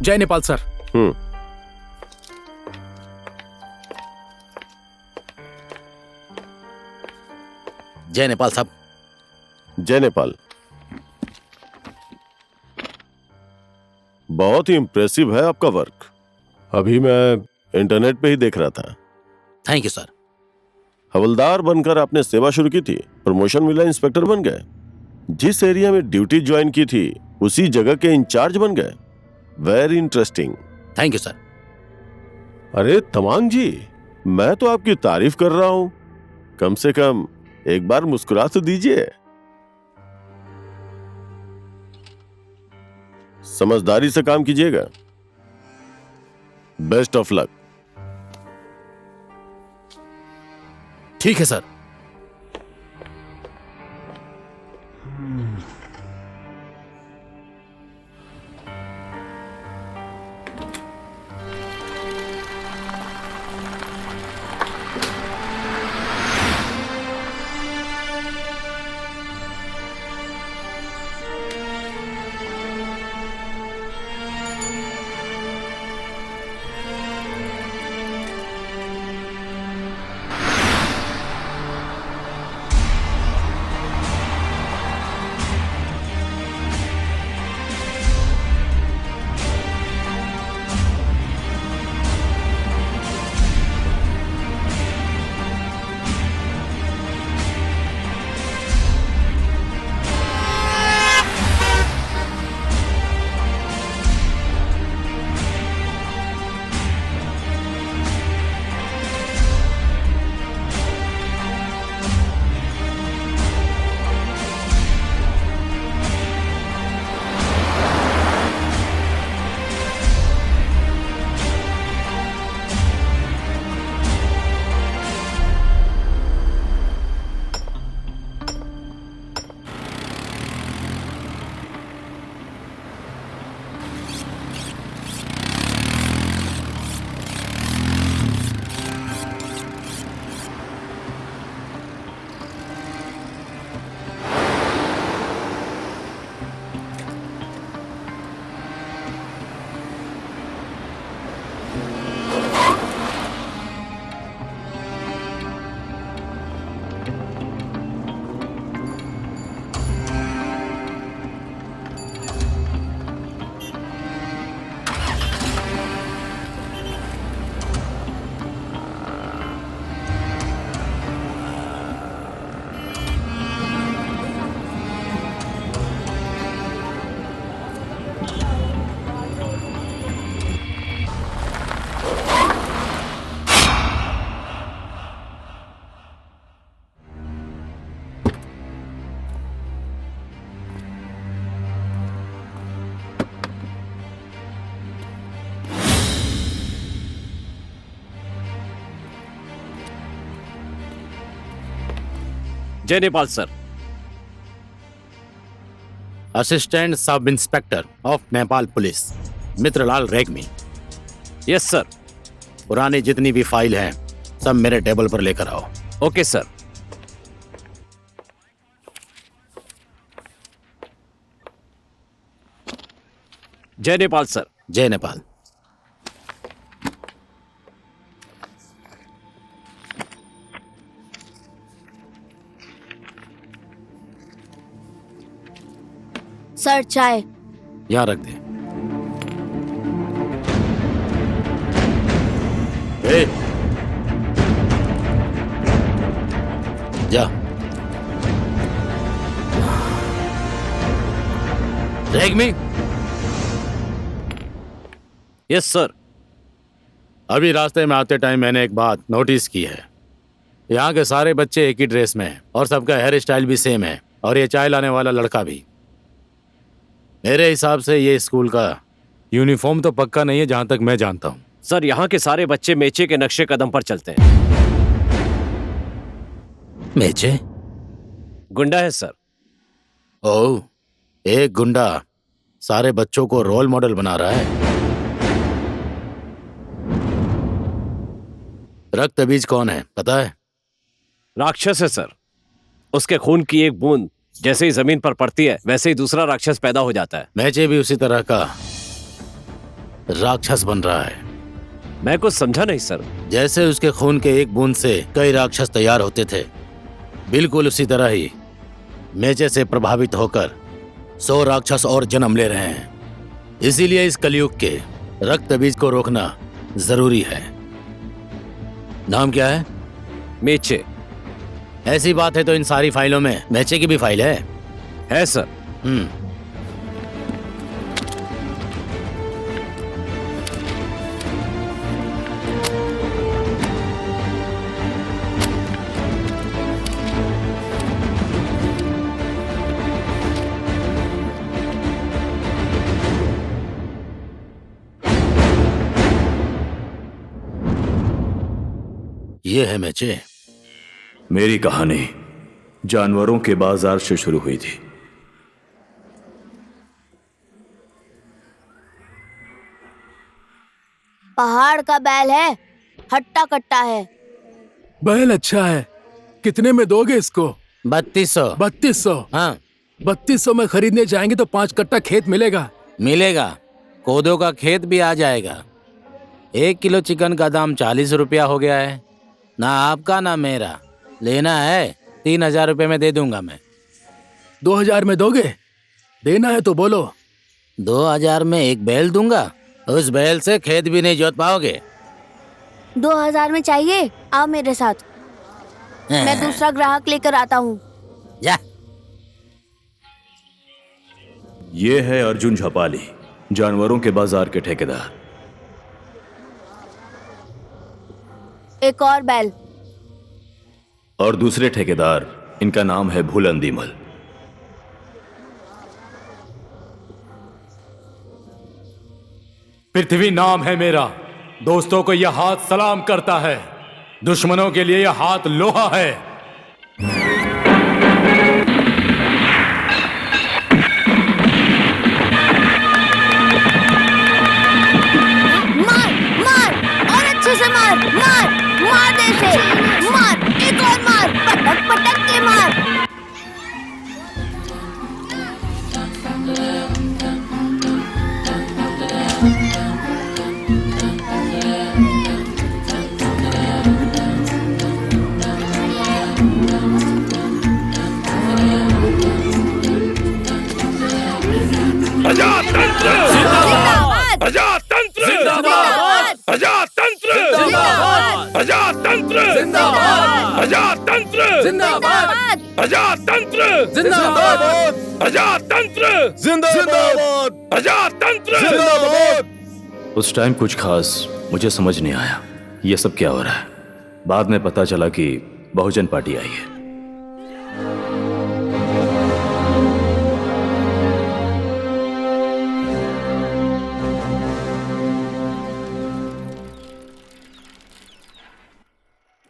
जय नेपाल सर। जय नेपाल साहब। जय नेपाल। बहुत ही इंप्रेसिव है आपका वर्क। अभी मैं इंटरनेट पे ही देख रहा था। Thank you sir. हवलदार बनकर आपने सेवा शुरू की थी, प्रमोशन मिला, इंस्पेक्टर बन गए। जिस एरिया में ड्यूटी ज्वाइन की थी उसी जगह के इंचार्ज बन गए। Very interesting. Thank you sir. अरे तमांग जी, मैं तो आपकी तारीफ कर रहा हूं, कम से कम एक बार मुस्कुरा तो दीजिए। समझदारी से काम कीजिएगा। Best of luck. ठीक है सर। जय Nepal sir. Assistant sub inspector of Nepal police Mitralal Regmi. Yes sir. पुरानी जितनी भी फाइल हैं सब मेरे टेबल पर लेकर आओ। Okay sir. जय नेपाल सर। जय नेपाल। सर चाय। यहाँ रख दे। ए, जा। रेग्मी। Yes sir. अभी रास्ते में आते टाइम मैंने एक बात नोटिस की है। यहाँ के सारे बच्चे एक ही ड्रेस में हैं और सबका हेयर स्टाइल भी सेम है, और ये चाय लाने वाला लड़का भी। मेरे हिसाब से ये स्कूल का यूनिफॉर्म तो पक्का नहीं है जहां तक मैं जानता हूं। सर यहाँ के सारे बच्चे मेचे के नक्शे कदम पर चलते हैं। मेचे? गुंडा है सर। ओह, एक गुंडा सारे बच्चों को रोल मॉडल बना रहा है। रक्त बीज कौन है पता है? राक्षस है सर। उसके खून की एक बूंद जैसे ही जमीन पर पड़ती है वैसे ही दूसरा राक्षस पैदा हो जाता है। मैचे भी उसी तरह का राक्षस बन रहा है। मैं कुछ समझा नहीं सर। जैसे उसके खून के एक बूंद से कई राक्षस तैयार होते थे, बिल्कुल उसी तरह ही मेचे से प्रभावित होकर 100 राक्षस और जन्म ले रहे हैं। इसीलिए इस कलयुग के रक्त बीज को रोकना जरूरी है। नाम क्या है? मेचे। ऐसी बात है तो इन सारी फाइलों में मेचे की भी फाइल है सर। ये है मेचे। मेरी कहानी जानवरों के बाजार से शुरू हुई थी। पहाड़ का बैल है, हट्टा कट्टा है। बैल अच्छा है। कितने में दोगे इसको? 3200। 3200। हाँ 3200 में खरीदने जाएंगे तो 5 कट्टा खेत मिलेगा। मिलेगा, कोदो का खेत भी आ जाएगा। 1 किलो चिकन का दाम 40 रुपया हो गया है। ना आपका ना मेरा। लेना है 3000 रुपये में दे दूंगा मैं। 2000 में दोगे? देना है तो बोलो। 2000 में एक बैल दूंगा, उस बैल से खेत भी नहीं जोत पाओगे। 2000 में चाहिए? आओ मेरे साथ, मैं दूसरा ग्राहक लेकर आता हूँ। जा। ये है अर्जुन झपाली, जानवरों के बाजार के ठेकेदार। एक और बैल। और दूसरे ठेकेदार, इनका नाम है भूलंदीमल। पृथ्वी नाम है मेरा। दोस्तों को यह हाथ सलाम करता है, दुश्मनों के लिए यह हाथ लोहा है। मार मार और अच्छे से मार, मार मार दे से, मार एक और मार, पटक पटक के मार। अजातंत्र जिंदाबाद! अजातंत्र जिंदाबाद! अजातंत्र जिंदाबाद! अजातंत्र जिंदाबाद! अजातंत्र जिंदाबाद! अजातंत्र जिंदाबाद! अजातंत्र जिंदाबाद! अजातंत्र जिंदाबाद! उस टाइम कुछ खास मुझे समझ नहीं आया ये सब क्या हो रहा है। बाद में पता चला कि बहुजन पार्टी आई है।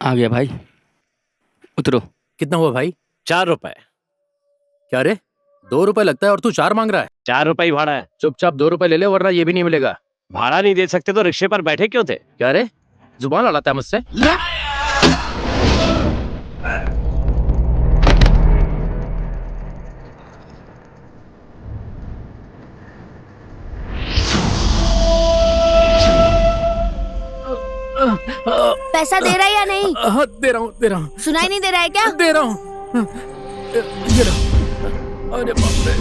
आ गया भाई, उतरो। कितना हुआ भाई? 4 रुपए। क्या रे, 2 रुपए लगता है और तू 4 मांग रहा है? 4 रुपए ही भाड़ा है। चुपचाप 2 रुपए ले ले, वरना ये भी नहीं मिलेगा। भाड़ा नहीं दे सकते तो रिक्शे पर बैठे क्यों थे? क्या रे, जुबान लड़ाता है मुझसे? पैसा दे रहा है या नहीं? हाँ, दे रहा हूँ। सुनाई नहीं दे रहा है क्या? दे रहा हूँ। ये रहा। अरे बाप रे।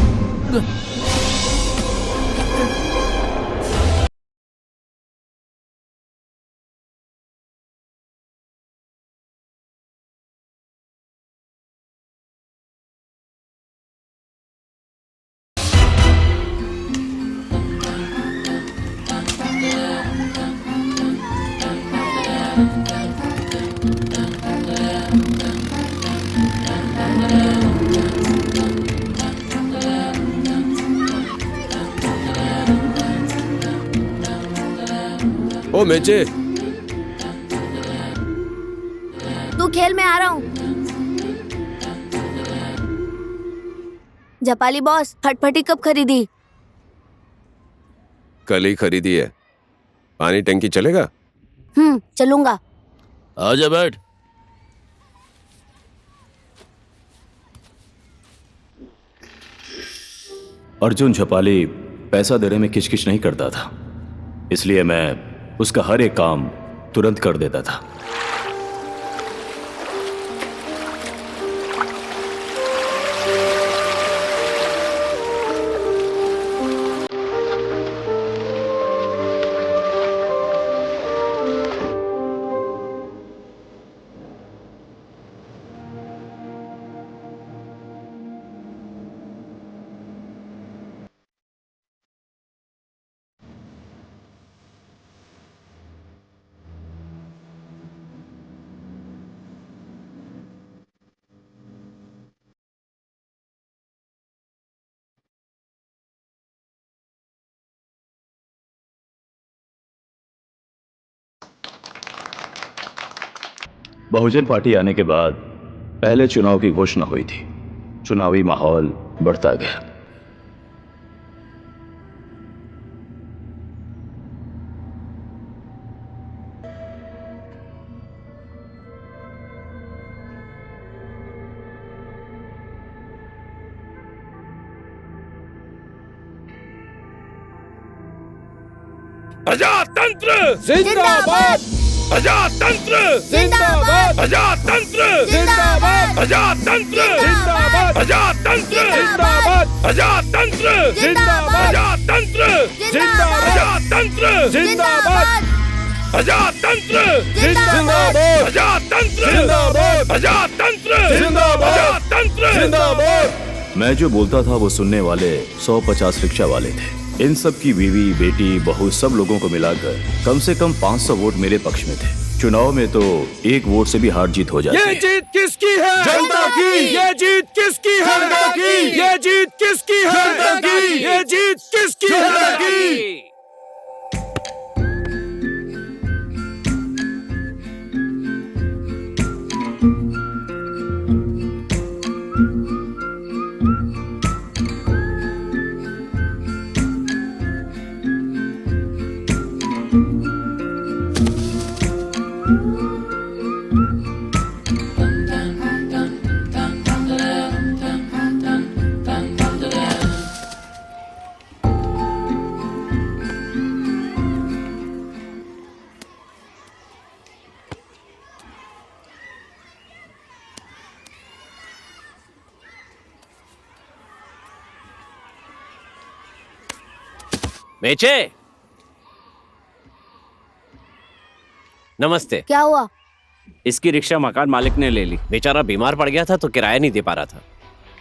ओ मेचे, तू खेल, में आ रहा हूँ। जपाली बॉस, फटफटी कब खरीदी? कल ही खरीदी है। पानी टंकी चलेगा? चलूंगा। आजा बैठ। अर्जुन झपाली पैसा देने में किचकिच नहीं करता था। इसलिए मैं उसका हर एक काम तुरंत कर देता था। बहुजन पार्टी आने के बाद पहले चुनाव की घोषणा हुई थी। चुनावी माहौल बढ़ता गया। प्रजातंत्र जिंदाबाद प्रजातंत्र जिंदाबाद प्रजातंत्र जिंदाबाद प्रजातंत्र जिंदाबाद प्रजातंत्र जिंदाबाद प्रजातंत्र जिंदाबाद प्रजातंत्र जिंदाबाद प्रजातंत्र जिंदाबाद प्रजातंत्र जिंदाबाद प्रजातंत्र जिंदाबाद प्रजातंत्र जिंदाबाद प्रजातंत्र। मैं जो बोलता था वो सुनने वाले 150 रिक्शा वाले थे। इन सब की बीवी, बेटी, बहू सब लोगों को मिलाकर कम से कम 500 वोट मेरे पक्ष में थे। चुनाव में तो एक वोट से भी हार जीत हो जाती है। जीत किसकी है? जनता की। ये जीत किसकी है? जनता की। ये जीत किसकी है? जनता की। ये जीत किसकी जनता है? की। बेचे। नमस्ते। क्या हुआ? इसकी रिक्शा मकान मालिक ने ले ली। बेचारा बीमार पड़ गया था तो किराया नहीं दे पा रहा था,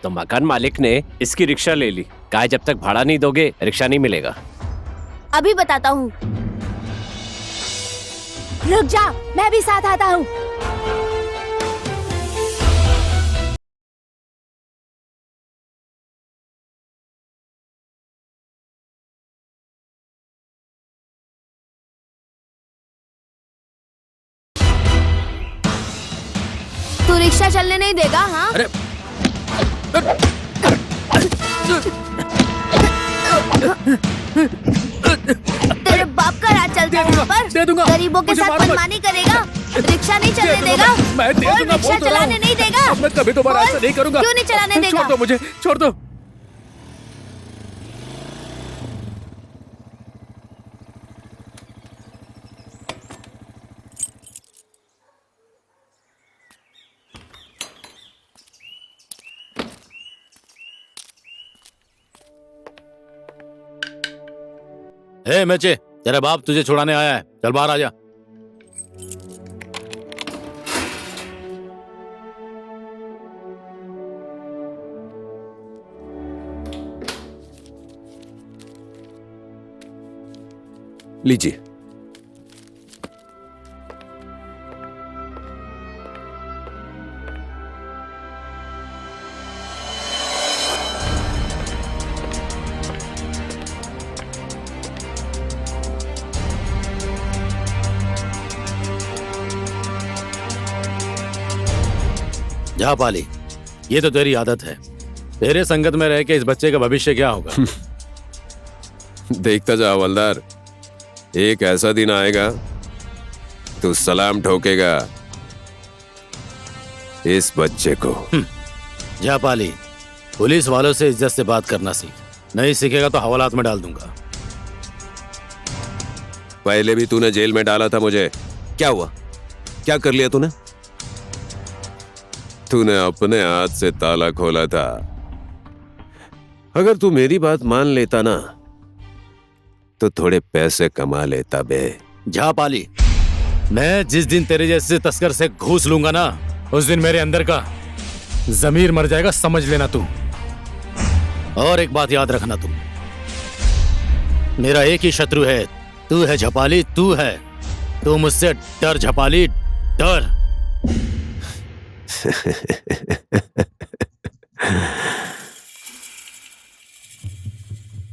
तो मकान मालिक ने इसकी रिक्शा ले ली। कहा जब तक भाड़ा नहीं दोगे रिक्शा नहीं मिलेगा। अभी बताता हूँ। रुक जा, मैं भी साथ आता हूँ। तू रिक्शा चलने नहीं देगा? हाँ? अरे तेरे बाप का राज चलता है यहाँ पर। दे दूंगा। गरीबों के मुझे साथ मारो मत। मनमानी करेगा। रिक्शा नहीं चलने दे देगा। दूंगा। मैं दे बोल, दूंगा, रिक्शा बोल तो रहा चलाने हूँ। नहीं देगा। अब मैं कभी दोबारा बोल, ऐसा नहीं करूंगा। क्यों नहीं चलाने देगा? छोड़ दो मुझे, छोड़ दो। हे मेचे, तेरा बाप तुझे छुड़ाने आया है। चल बाहर आ जा। लीजिए। जा पाली, ये तो तेरी आदत है। तेरे संगत में रह के इस बच्चे का भविष्य क्या होगा? देखता जा हवलदार, एक ऐसा दिन आएगा तू सलाम ठोकेगा इस बच्चे को। जा पाली, पुलिस वालों से इज्जत से बात करना सीख। नहीं सीखेगा तो हवालात में डाल दूंगा। पहले भी तूने जेल में डाला था मुझे। क्या हुआ? क्या कर लिया तूने? तूने अपने हाथ से ताला खोला था। अगर तू मेरी बात मान लेता ना तो थोड़े पैसे कमा लेता बे। जा पाली, मैं जिस दिन तेरे जैसे तस्कर से घूस लूंगा ना, उस दिन मेरे अंदर का जमीर मर जाएगा, समझ लेना तू। और एक बात याद रखना तुम, मेरा एक ही शत्रु है, तू है झपाली, तू है। तू मुझसे डर झपाली, डर।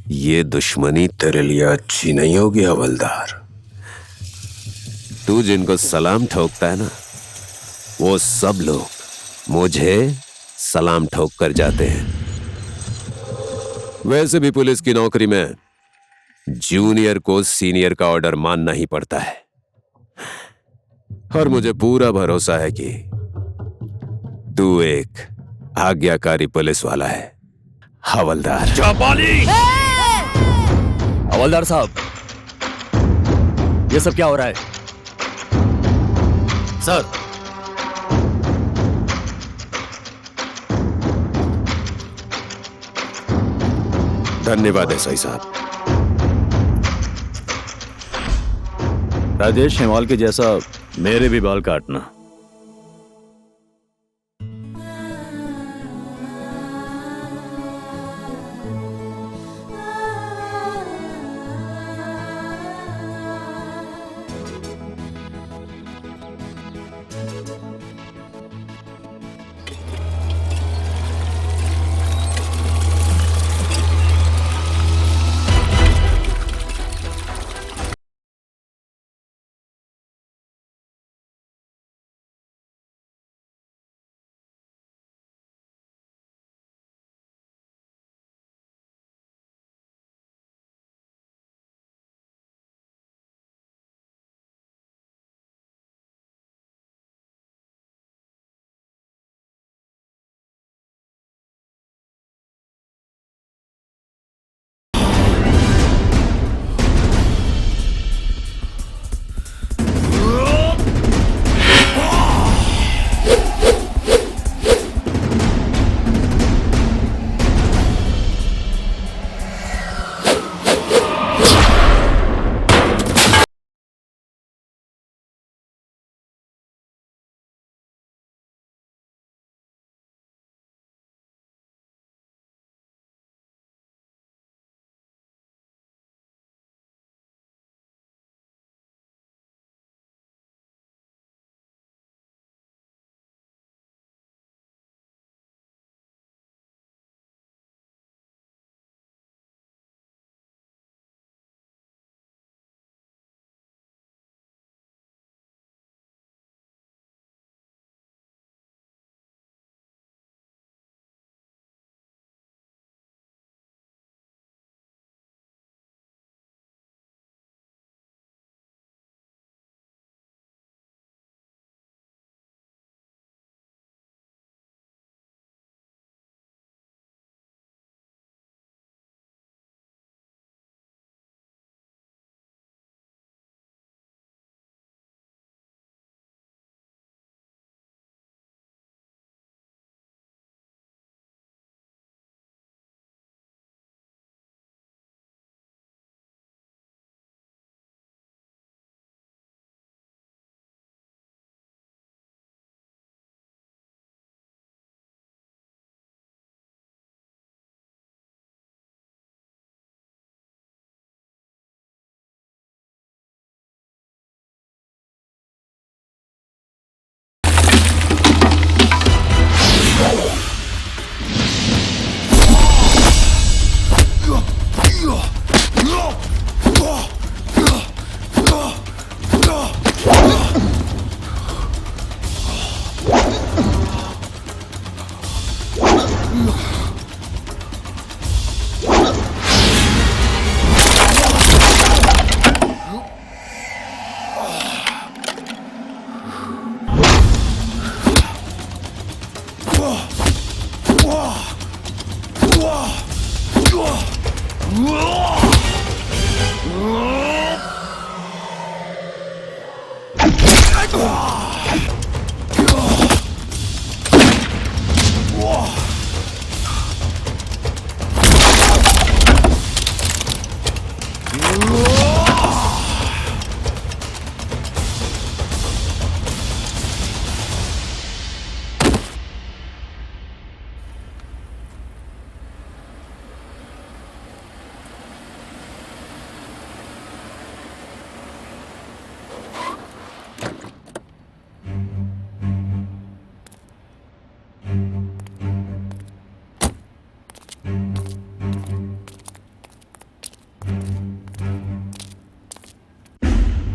ये दुश्मनी तेरे लिए अच्छी नहीं होगी हवलदार। तू जिनको सलाम ठोकता है ना, वो सब लोग मुझे सलाम ठोक कर जाते हैं। वैसे भी पुलिस की नौकरी में जूनियर को सीनियर का ऑर्डर मानना ही पड़ता है, और मुझे पूरा भरोसा है कि तू एक आज्ञाकारी पुलिस वाला है हवलदार। हवलदार साहब, ये सब क्या हो रहा है? सर, धन्यवाद एसआई साहब। राजेश हेमाल के जैसा मेरे भी बाल काटना।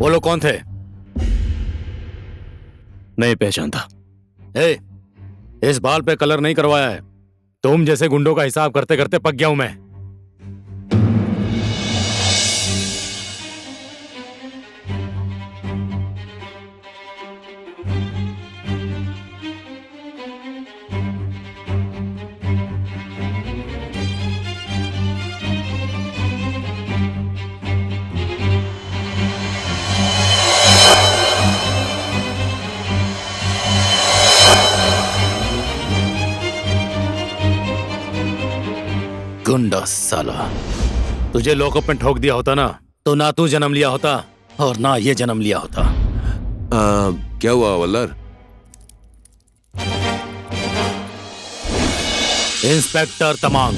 वो लोग कौन थे? नहीं पहचानता। ए, इस बाल पे कलर नहीं करवाया है। तुम जैसे गुंडों का हिसाब करते करते पक गया हूं मैं। गुंडा साला, तुझे लॉकअप में ठोक दिया होता ना तो ना तू जन्म लिया होता और ना ये जन्म लिया होता। क्या हुआ हवलदार? इंस्पेक्टर तमांग।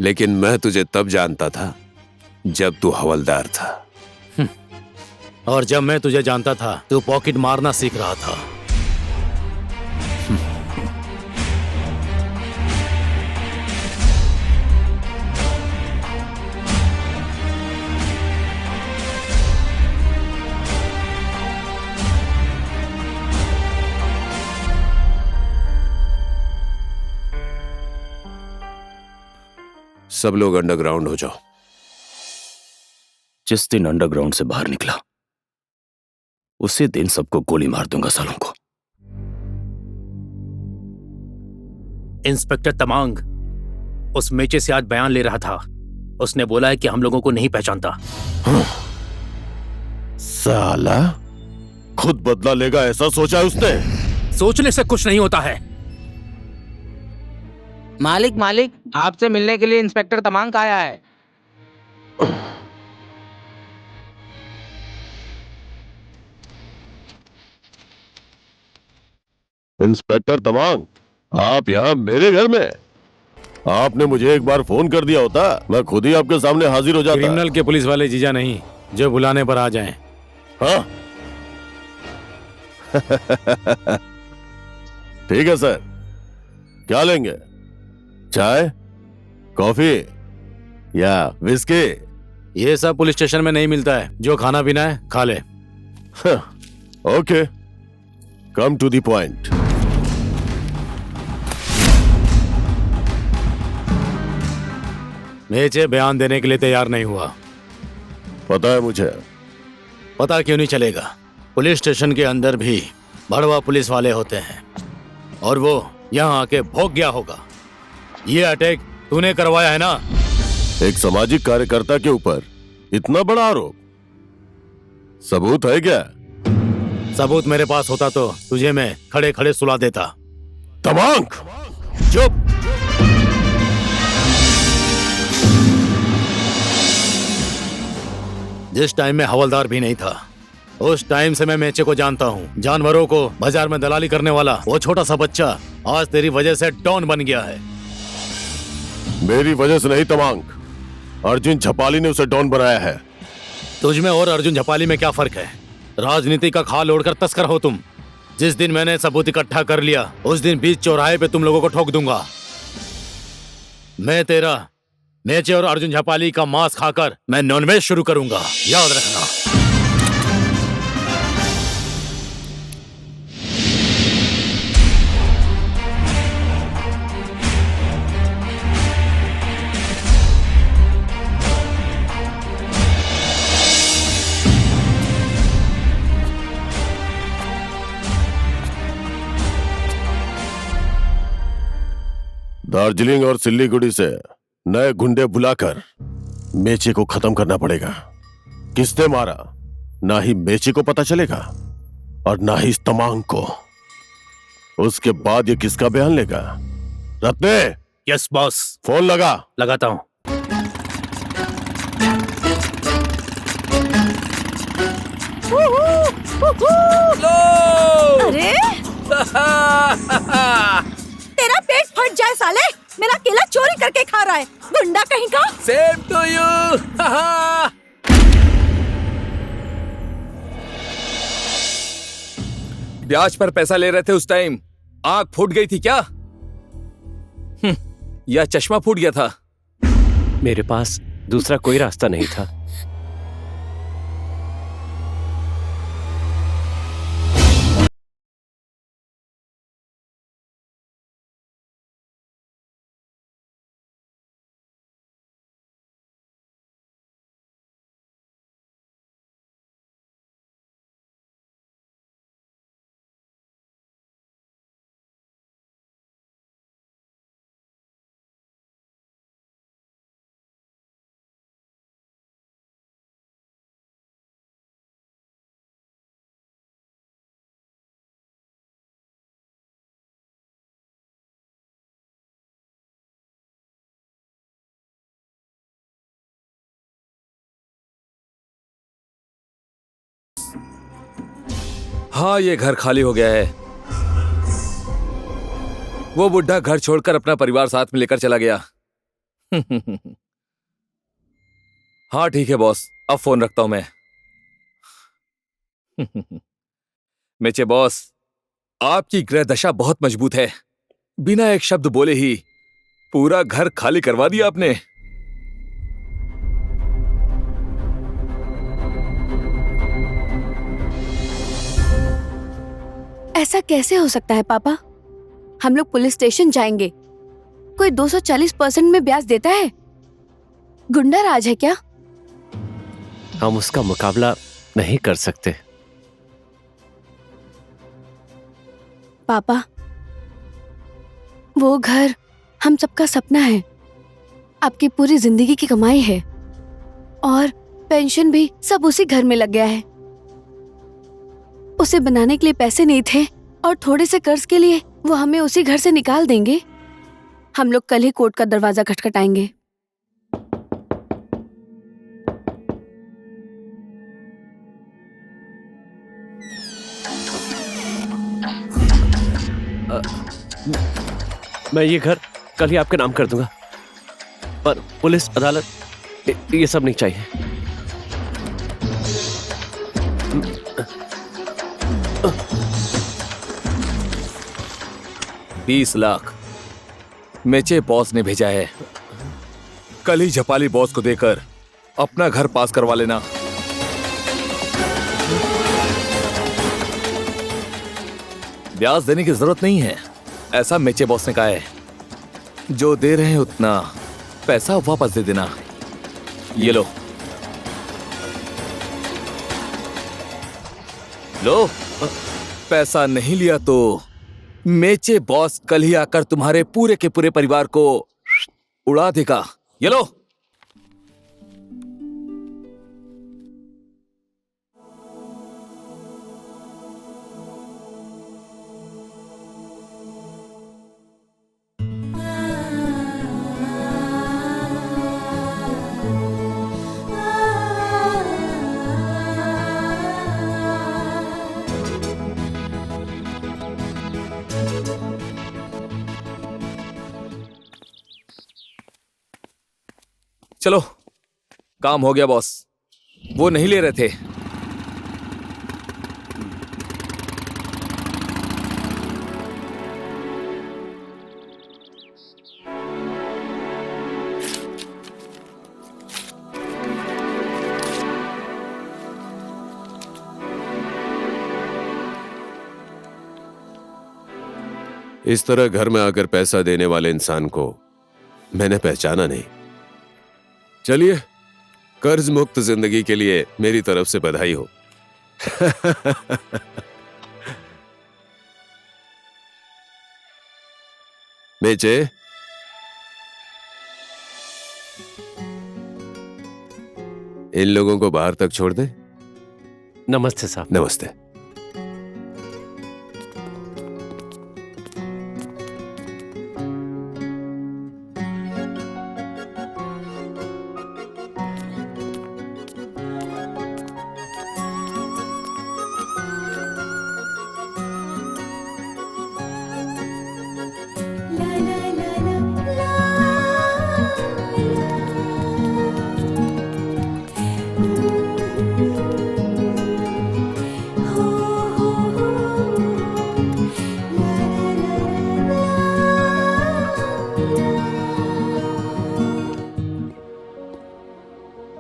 लेकिन मैं तुझे तब जानता था जब तू हवलदार था। और जब मैं तुझे जानता था तू पॉकेट मारना सीख रहा था। सब लोग अंडरग्राउंड हो जाओ। जिस दिन अंडरग्राउंड से बाहर निकला उसी दिन सबको गोली मार दूंगा सालों को। इंस्पेक्टर तमांग उस मेचे से आज बयान ले रहा था। उसने बोला है कि हम लोगों को नहीं पहचानता। साला खुद बदला लेगा ऐसा सोचा है उसने। सोचने से कुछ नहीं होता है। मालिक आपसे मिलने के लिए इंस्पेक्टर तमांग आया है। इंस्पेक्टर तमांग, आप यहाँ मेरे घर में? आपने मुझे एक बार फोन कर दिया होता, मैं खुद ही आपके सामने हाजिर हो जाता। क्रिमिनल के पुलिस वाले जीजा नहीं जो बुलाने पर आ जाएं। हाँ ठीक है सर, क्या लेंगे? चाय, कॉफी या विस्की? ये सब पुलिस स्टेशन में नहीं मिलता है। जो खाना पीना है खा ले। Okay, come to the point. Meche बयान देने के लिए तैयार नहीं हुआ। पता है मुझे। पता क्यों नहीं चलेगा? पुलिस स्टेशन के अंदर भी भड़वा पुलिस वाले होते हैं और वो यहाँ आके भोग गया होगा। ये अटैक तूने करवाया है ना? एक सामाजिक कार्यकर्ता के ऊपर इतना बड़ा आरोप, सबूत है क्या? सबूत मेरे पास होता तो तुझे मैं खड़े खड़े सुला देता। तमांग, चुप। जिस टाइम में हवलदार भी नहीं था उस टाइम से मैं मेचे को जानता हूँ। जानवरों को बाजार में दलाली करने वाला वो छोटा सा बच्चा आज तेरी वजह से डॉन बन गया है। मेरी वजह से नहीं तमांग, अर्जुन झपाली ने उसे डॉन बनाया है। तुझ में और अर्जुन झपाली में क्या फर्क है? राजनीति का खाल ओढ़कर तस्कर हो तुम। जिस दिन मैंने सबूत इकट्ठा कर लिया उस दिन बीच चौराहे पे तुम लोगों को ठोक दूंगा। मैं तेरा मेचे और अर्जुन झपाली का मांस खाकर मैं नॉनवेज शुरू करूंगा, याद रखना। दार्जिलिंग और सिल्लीगुड़ी से नए गुंडे बुलाकर मेचे को खत्म करना पड़ेगा। किसने मारा ना ही मेचे को पता चलेगा और ना ही इस तमांग को। उसके बाद ये किसका बयान लेगा? रत्ने। Yes boss. फोन लगा। लगाता हूँ। अरे तेरा पेट फट जाए साले, मेरा केला चोरी करके खा रहा है, गुंडा कहीं का। Same to you. ब्याज पर पैसा ले रहे थे उस टाइम आंख फूट गई थी क्या? या चश्मा फूट गया था? मेरे पास दूसरा कोई रास्ता नहीं था। हाँ, ये घर खाली हो गया है। वो बुढ़ा घर छोड़कर अपना परिवार साथ में लेकर चला गया। हाँ ठीक है बॉस, अब फोन रखता हूं मैं। मेचे बॉस, आपकी ग्रह दशा बहुत मजबूत है। बिना एक शब्द बोले ही पूरा घर खाली करवा दिया आपने। ऐसा कैसे हो सकता है पापा? हम लोग पुलिस स्टेशन जाएंगे। कोई 240% में ब्याज देता है? गुंडा राज है क्या? हम उसका मुकाबला नहीं कर सकते। पापा, वो घर हम सबका सपना है। आपकी पूरी जिंदगी की कमाई है और पेंशन भी सब उसी घर में लग गया है। उसे बनाने के लिए पैसे नहीं थे और थोड़े से कर्ज के लिए वो हमें उसी घर से निकाल देंगे। हम लोग कल ही कोर्ट का दरवाजा खटखटाएंगे। मैं ये घर कल ही आपके नाम कर दूंगा, पर पुलिस अदालत ये सब नहीं चाहिए। $20 मेचे बॉस ने भेजा है। कल ही झपाली बॉस को देकर अपना घर पास करवा लेना। ब्याज देने की जरूरत नहीं है, ऐसा मेचे बॉस ने कहा है। जो दे रहे हैं उतना पैसा वापस दे देना। ये लो लो, पैसा नहीं लिया तो मेचे बॉस कल ही आकर तुम्हारे पूरे के पूरे परिवार को उड़ा देगा। ये लो। चलो, काम हो गया बॉस। वो नहीं ले रहे थे। इस तरह घर में आकर पैसा देने वाले इंसान को मैंने पहचाना नहीं। चलिए, कर्ज मुक्त जिंदगी के लिए मेरी तरफ से बधाई हो। मेचे, इन लोगों को बाहर तक छोड़ दे। नमस्ते साहब। नमस्ते।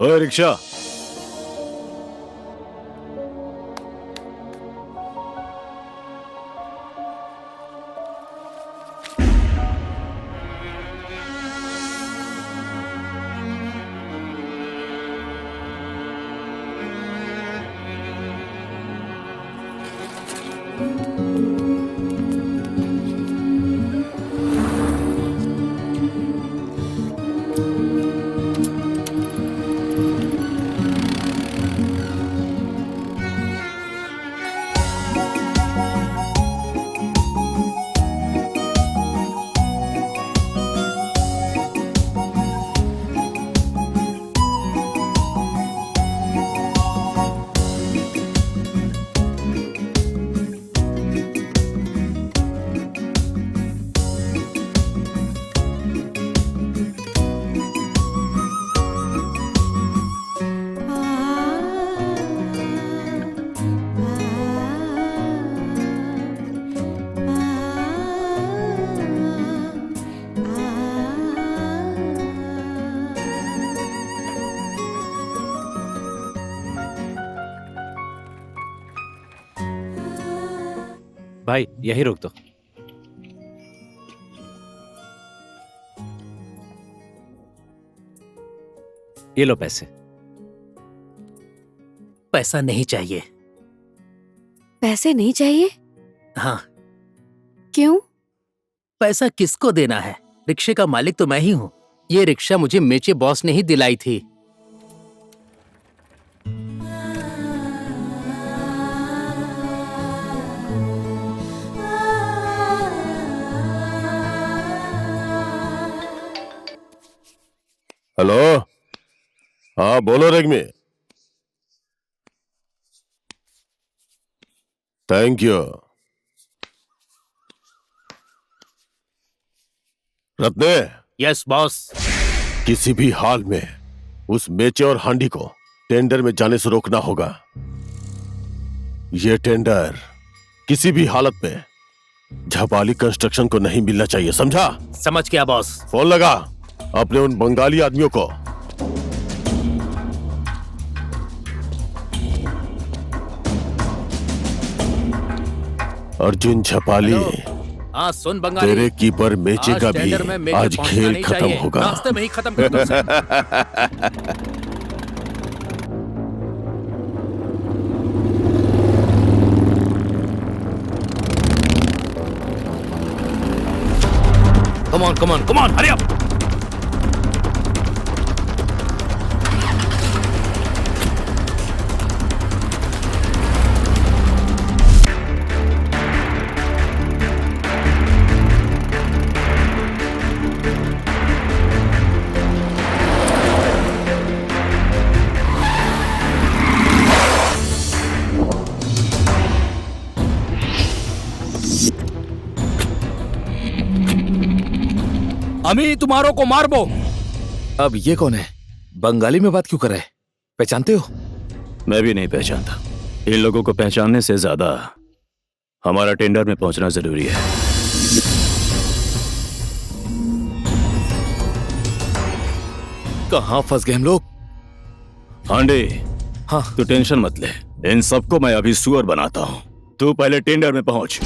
ओए रिक्शा, भाई यही रोक दो। ये लो पैसे। पैसा नहीं चाहिए। पैसे नहीं चाहिए? हाँ, क्यों? पैसा किसको देना है? रिक्शे का मालिक तो मैं ही हूँ। ये रिक्शा मुझे मेचे बॉस ने ही दिलाई थी। हेलो। हाँ बोलो Regmi. Thank you. Ratne, yes boss. किसी भी हाल में उस मेचे और हांडी को टेंडर में जाने से रोकना होगा। यह टेंडर किसी भी हालत में झपाली कंस्ट्रक्शन को नहीं मिलना चाहिए, समझा? समझ गया बॉस। फोन लगा अपने उन बंगाली आदमियों को। अर्जुन झपाली, हाँ सुन बंगाली, तेरे कीपर मेचे आज का टेंडर में भी मेचे आज पहुंचना खेल नहीं खत्म चाहिए। होगा। रास्ते में ही खत्म कर दो उसे। come on, hurry up! अमी तुम्हारों को मार बो। अब ये कौन है? बंगाली में बात क्यों कर रहे? पहचानते हो? मैं भी नहीं पहचानता। इन लोगों को पहचानने से ज्यादा हमारा टेंडर में पहुंचना जरूरी है। कहाँ फंस गए हम लोग? हांडे, हाँ तू टेंशन मत ले, इन सबको मैं अभी सुअर बनाता हूँ। तू पहले टेंडर में पहुंच।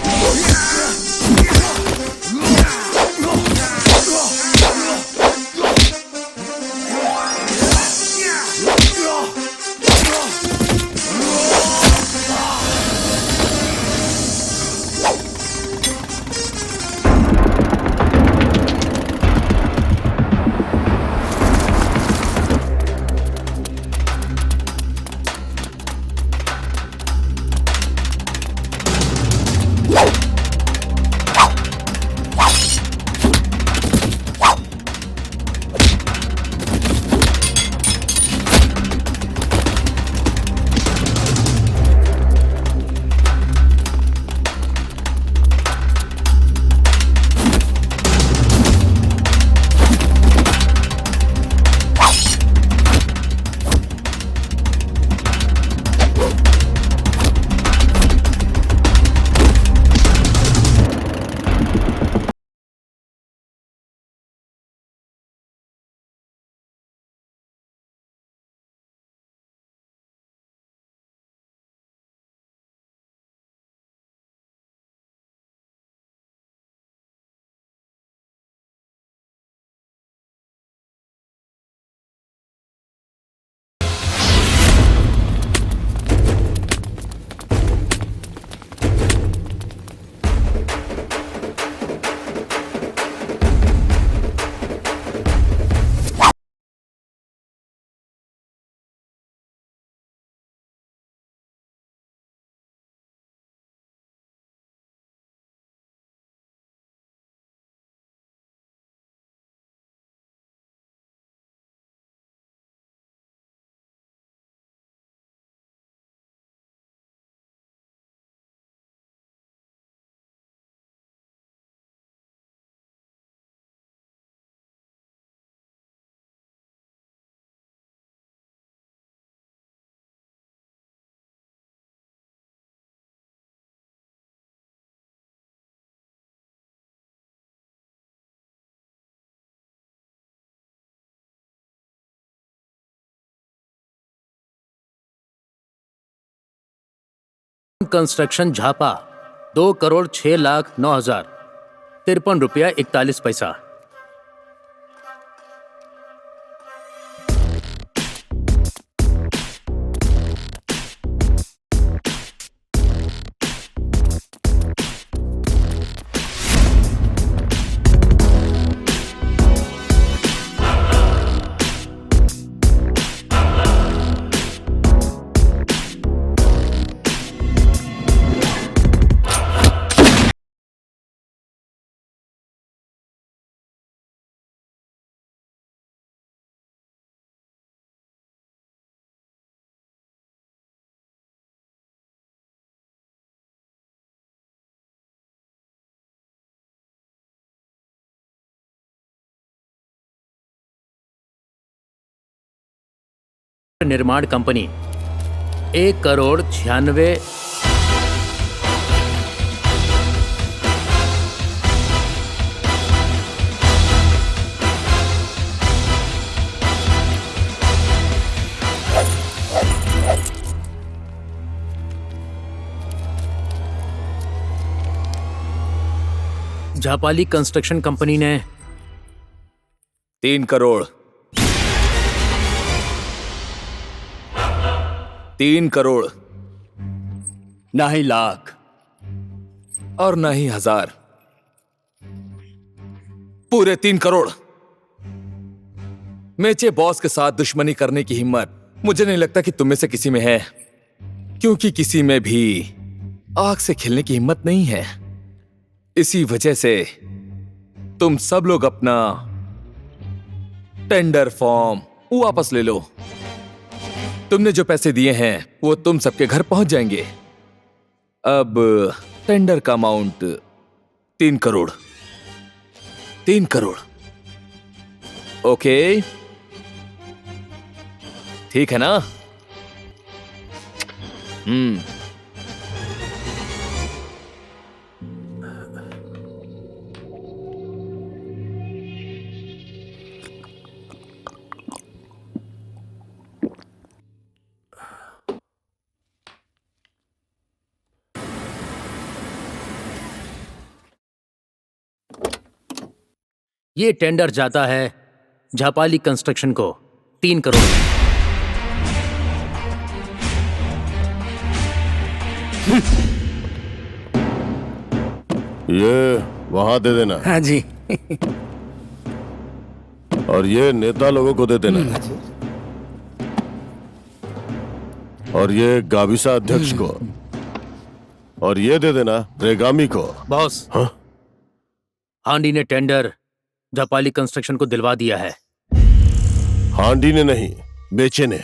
कंस्ट्रक्शन झापा 2,06,09,53 रुपया 41 पैसा। निर्माण कंपनी 1,96,00,000। झापाली कंस्ट्रक्शन कंपनी ने 3 करोड़ 3 करोड़, ना ही लाख और ना ही हजार, पूरे 3 करोड़। मेचे बॉस के साथ दुश्मनी करने की हिम्मत मुझे नहीं लगता कि तुम में से किसी में है, क्योंकि किसी में भी आग से खेलने की हिम्मत नहीं है। इसी वजह से तुम सब लोग अपना टेंडर फॉर्म वापस ले लो। तुमने जो पैसे दिए हैं वो तुम सबके घर पहुंच जाएंगे। अब टेंडर का अमाउंट 3 करोड़। 3 करोड़, ओके? ठीक है ना? ये टेंडर जाता है झापाली कंस्ट्रक्शन को 3 करोड़। ये वहां दे देना। हाँ जी। और ये नेता लोगों को दे देना। और ये गाविसा अध्यक्ष को। और ये दे देना रेगामी को। बॉस, हाँ? हांडी ने टेंडर झापाली कंस्ट्रक्शन को दिलवा दिया है। हांडी ने नहीं, बेचे ने।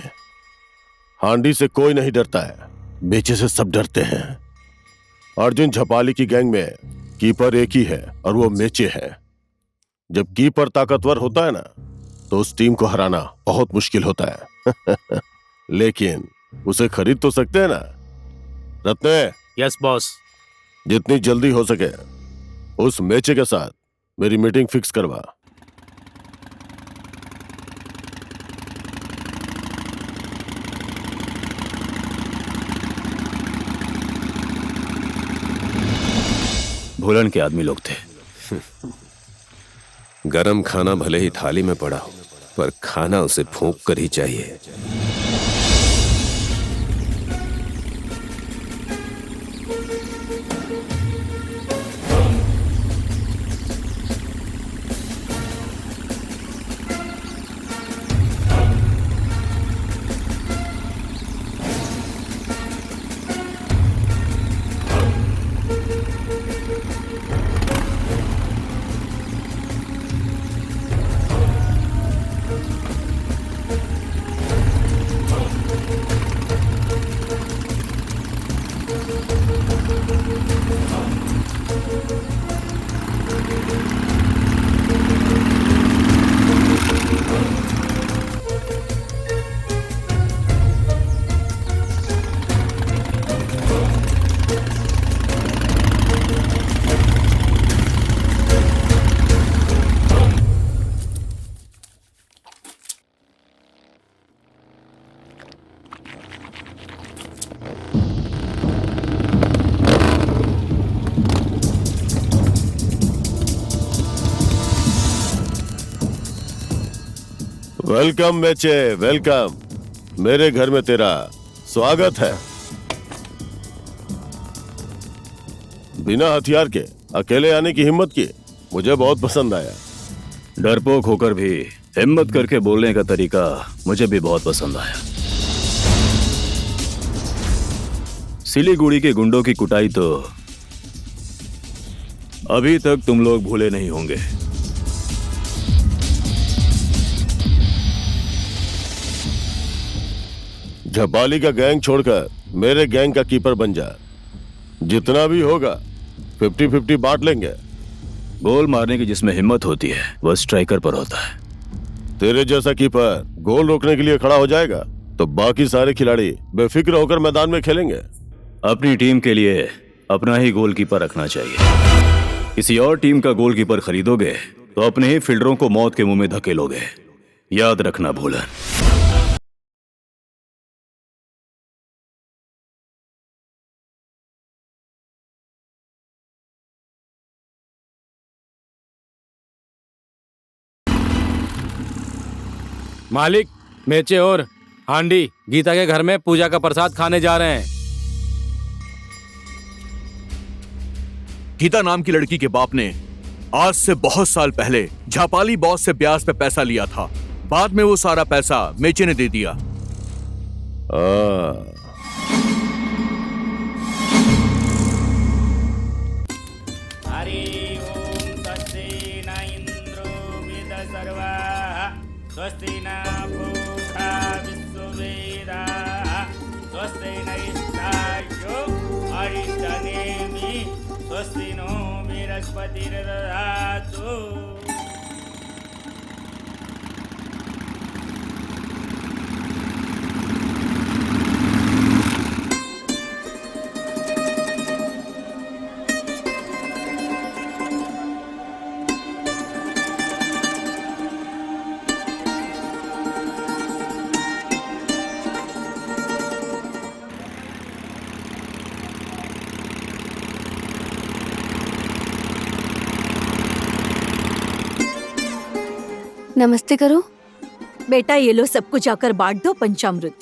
हांडी से कोई नहीं डरता है, बेचे से सब डरते हैं। अर्जुन झापाली की गैंग में कीपर एक ही है और वो मेचे है। जब कीपर ताकतवर होता है ना तो उस टीम को हराना बहुत मुश्किल होता है। लेकिन उसे खरीद तो सकते हैं ना। रत्ने, यस बॉस। जितनी जल्दी हो सके उस मेचे के साथ मेरी मीटिंग फिक्स करवा। भूलन के आदमी लोग थे। गरम खाना भले ही थाली में पड़ा हो, पर खाना उसे फूंक कर ही चाहिए। Welcome Meche, welcome. मेरे घर में तेरा स्वागत है। बिना हथियार के अकेले आने की हिम्मत की, मुझे बहुत पसंद आया। डरपोक होकर भी हिम्मत करके बोलने का तरीका मुझे भी बहुत पसंद आया। सिलीगुड़ी के गुंडों की कुटाई तो अभी तक तुम लोग भूले नहीं होंगे। झपाली का गैंग छोड़कर मेरे गैंग का कीपर बन जा। जितना भी होगा 50-50 बांट लेंगे। गोल मारने की जिसमें हिम्मत होती है वह स्ट्राइकर पर होता है। तेरे जैसा कीपर गोल रोकने के लिए खड़ा हो जाएगा तो बाकी सारे खिलाड़ी बेफिक्र होकर मैदान में खेलेंगे। अपनी टीम के लिए अपना ही गोलकीपर रखना चाहिए। किसी और टीम का गोलकीपर खरीदोगे तो अपने ही फील्डरों को मौत के मुंह में धकेलोगे। याद रखना भूलन। मालिक, मेचे और हांडी गीता के घर में पूजा का प्रसाद खाने जा रहे हैं। गीता नाम की लड़की के बाप ने आज से बहुत साल पहले झापाली बॉस से ब्याज पे पैसा लिया था। बाद में वो सारा पैसा मेचे ने दे दिया। स्वस्ति न पूषा विश्ववेदाः स्वस्ति नैष्ठार्यो अरिष्टनेमि स्वस्ति नो बृहस्पतिर्दधातु। नमस्ते करो। बेटा ये लो, सबको जाकर बांट दो पंचामृत।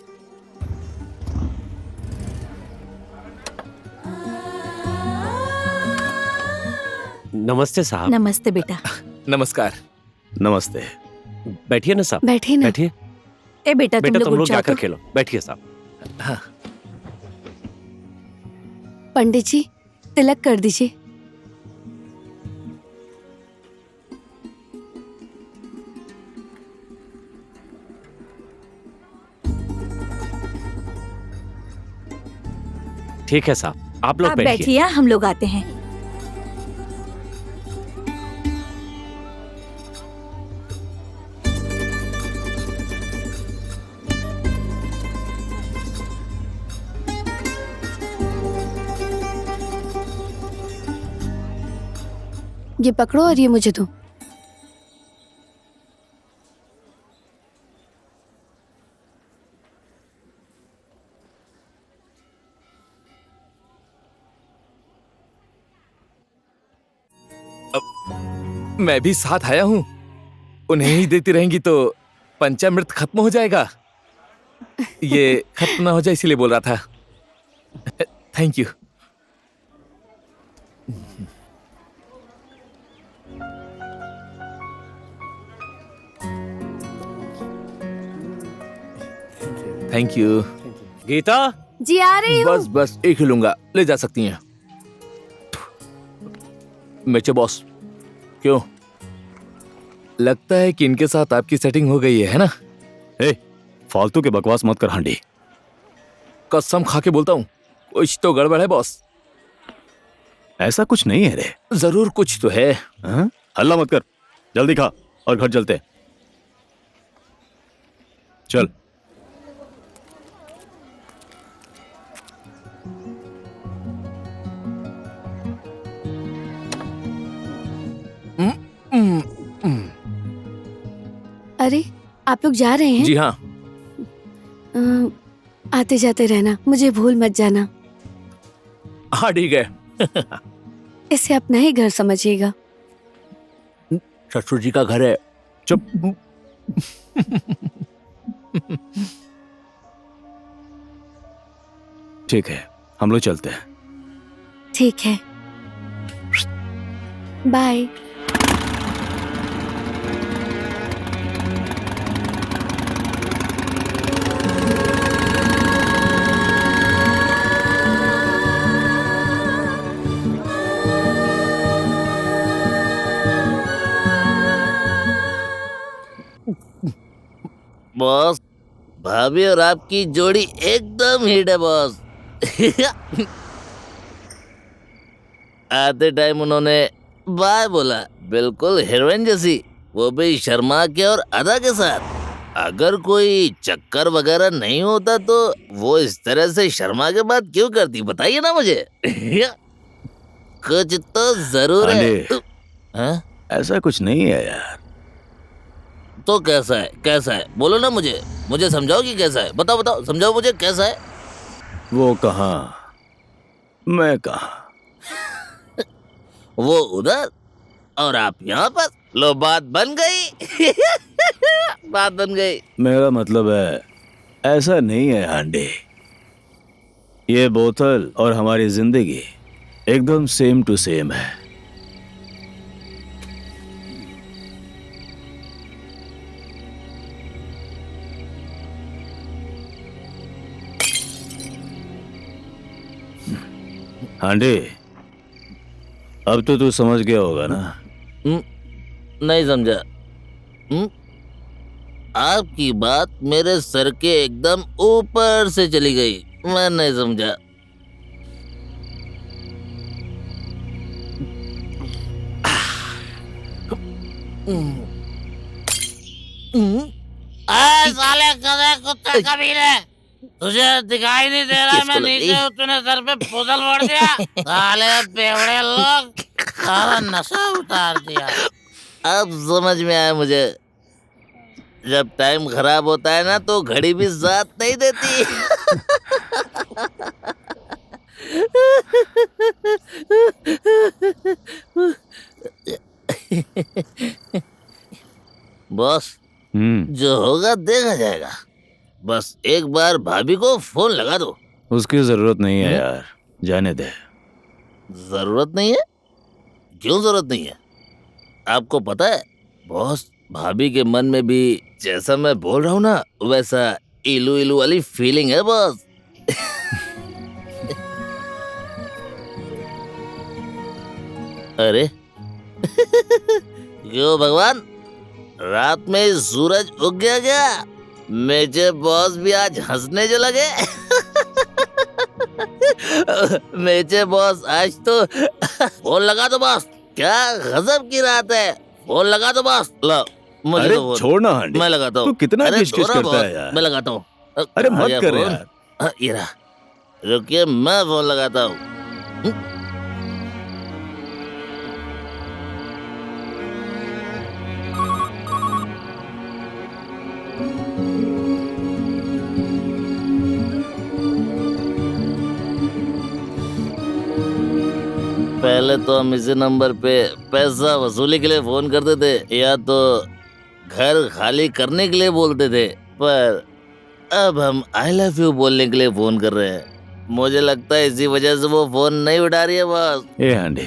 नमस्ते साहब। नमस्ते बेटा। नमस्कार। नमस्ते। बैठिए ना साहब। बैठिए ना। बैठिए। ए बेटा बेटा तुम लोग जाओ जाकर तो। खेलो। बैठिए साहब। हाँ। पंडित जी तिलक कर दीजिए। ठीक है साहब, आप लोग आप बैठिए। बैठिए, हम लोग आते हैं। ये पकड़ो और ये मुझे दो। मैं भी साथ आया हूँ। उन्हें ही देती रहेंगी तो पंचामृत खत्म हो जाएगा। ये खत्म ना हो जाए इसीलिए बोल रहा था। Thank you. Thank you. Geeta ji आ रही हूँ। बस बस एक ही लूंगा, ले जा सकती हैं। मेचे बॉस, क्यों लगता है कि इनके साथ आपकी सेटिंग हो गई है ना? फालतू के बकवास मत कर हांडी। कसम खा के बोलता हूँ कुछ तो गड़बड़ है बॉस। ऐसा कुछ नहीं है रे। जरूर कुछ तो है। हल्ला मत कर, जल्दी खा और घर चलते। चल। अरे आप लोग जा रहे हैं? जी हाँ। आते जाते रहना, मुझे भूल मत जाना। हाँ ठीक है। इसे अपना ही घर समझिएगा। ससुर जी का घर है। चुप। ठीक है, हम लोग चलते हैं। ठीक है, बाय। बॉस, भाभी और आपकी जोड़ी एकदम हिट है बॉस। आते टाइम उन्होंने बाय बोला, बिल्कुल हीरोइन जैसी, वो भी शर्मा के और अदा के साथ। अगर कोई चक्कर वगैरह नहीं होता तो वो इस तरह से शर्मा के बात क्यों करती, बताइए ना मुझे। कुछ तो जरूर है। हाँ? ऐसा कुछ नहीं है यार। तो कैसा है, कैसा है, बोलो ना मुझे समझाओ कि कैसा है। बताओ बताओ, समझाओ मुझे कैसा है। वो कहाँ, मैं कहाँ। वो उधर और आप यहाँ पर। लो, बात बन गई। बात बन गई। मेरा मतलब है ऐसा नहीं है हांडे। ये बोतल और हमारी जिंदगी एकदम सेम टू सेम है। हांडे, अब तो तू समझ गया होगा ना? नहीं समझा। आपकी बात मेरे सर के एकदम ऊपर से चली गई, मैं नहीं समझा। साले गधे कुत्ते कमीने, तुझे दिखाई नहीं दे रहा मैं नीचे हूँ, तूने सर पे फुदल भर दिया। साले बेवड़े लोग, सारा नशा उतार दिया। अब समझ में आया मुझे, जब टाइम खराब होता है ना तो घड़ी भी साथ नहीं देती। बॉस, जो होगा देखा जाएगा। बस एक बार भाभी को फोन लगा दो। उसकी जरूरत नहीं है यार, जाने दे। जरूरत नहीं है? क्यों जरूरत नहीं है? आपको पता है बॉस, भाभी के मन में भी जैसा मैं बोल रहा हूँ ना वैसा इलू इलू वाली फीलिंग है बॉस। अरे क्यों भगवान, रात में सूरज उग गया क्या? मेरे बॉस भी आज हंसने जो लगे। मेरे बॉस आज तो फोन लगा दो बॉस, क्या गजब की रात है। फोन लगा दो बॉस। लो मुझे अरे तो छोड़ना हांडी, मैं लगाता हूँ। तू कितना अरे किचकिच छोड़ो करता है बॉस, यार। मैं लगाता हूँ। अरे मत आया कर फोन। यार। ये रहा, रुकिए मैं फोन लगाता हूँ। पहले तो हम इसी नंबर पे पैसा वसूली के लिए फोन करते थे या तो घर खाली करने के लिए बोलते थे, पर अब हम आई लव यू बोलने के लिए फोन कर रहे हैं। मुझे लगता है इसी वजह से वो फोन नहीं उठा रही है बॉस। ए हांडी,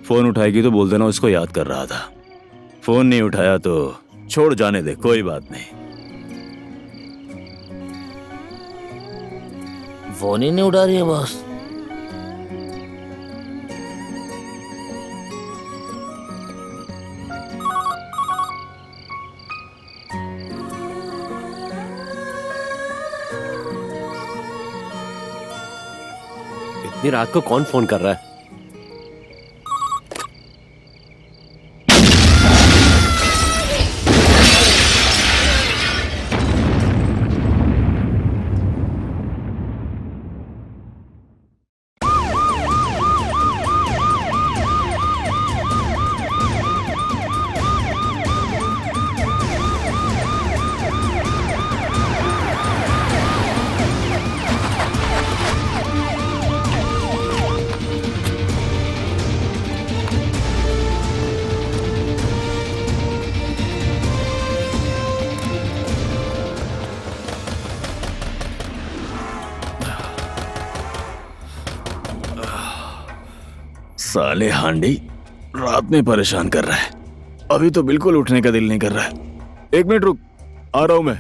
फोन उठाएगी तो बोल देना उसको याद कर रहा था। फोन नहीं उठाया तो छोड़ जाने दे, कोई बात नहीं। फोन ही नहीं उठा रही है बॉस। इतनी रात को कौन फोन कर रहा है? साले हांडी रात में परेशान कर रहा है। अभी तो बिल्कुल उठने का दिल नहीं कर रहा है। 1 मिनट रुक, आ रहा हूं मैं।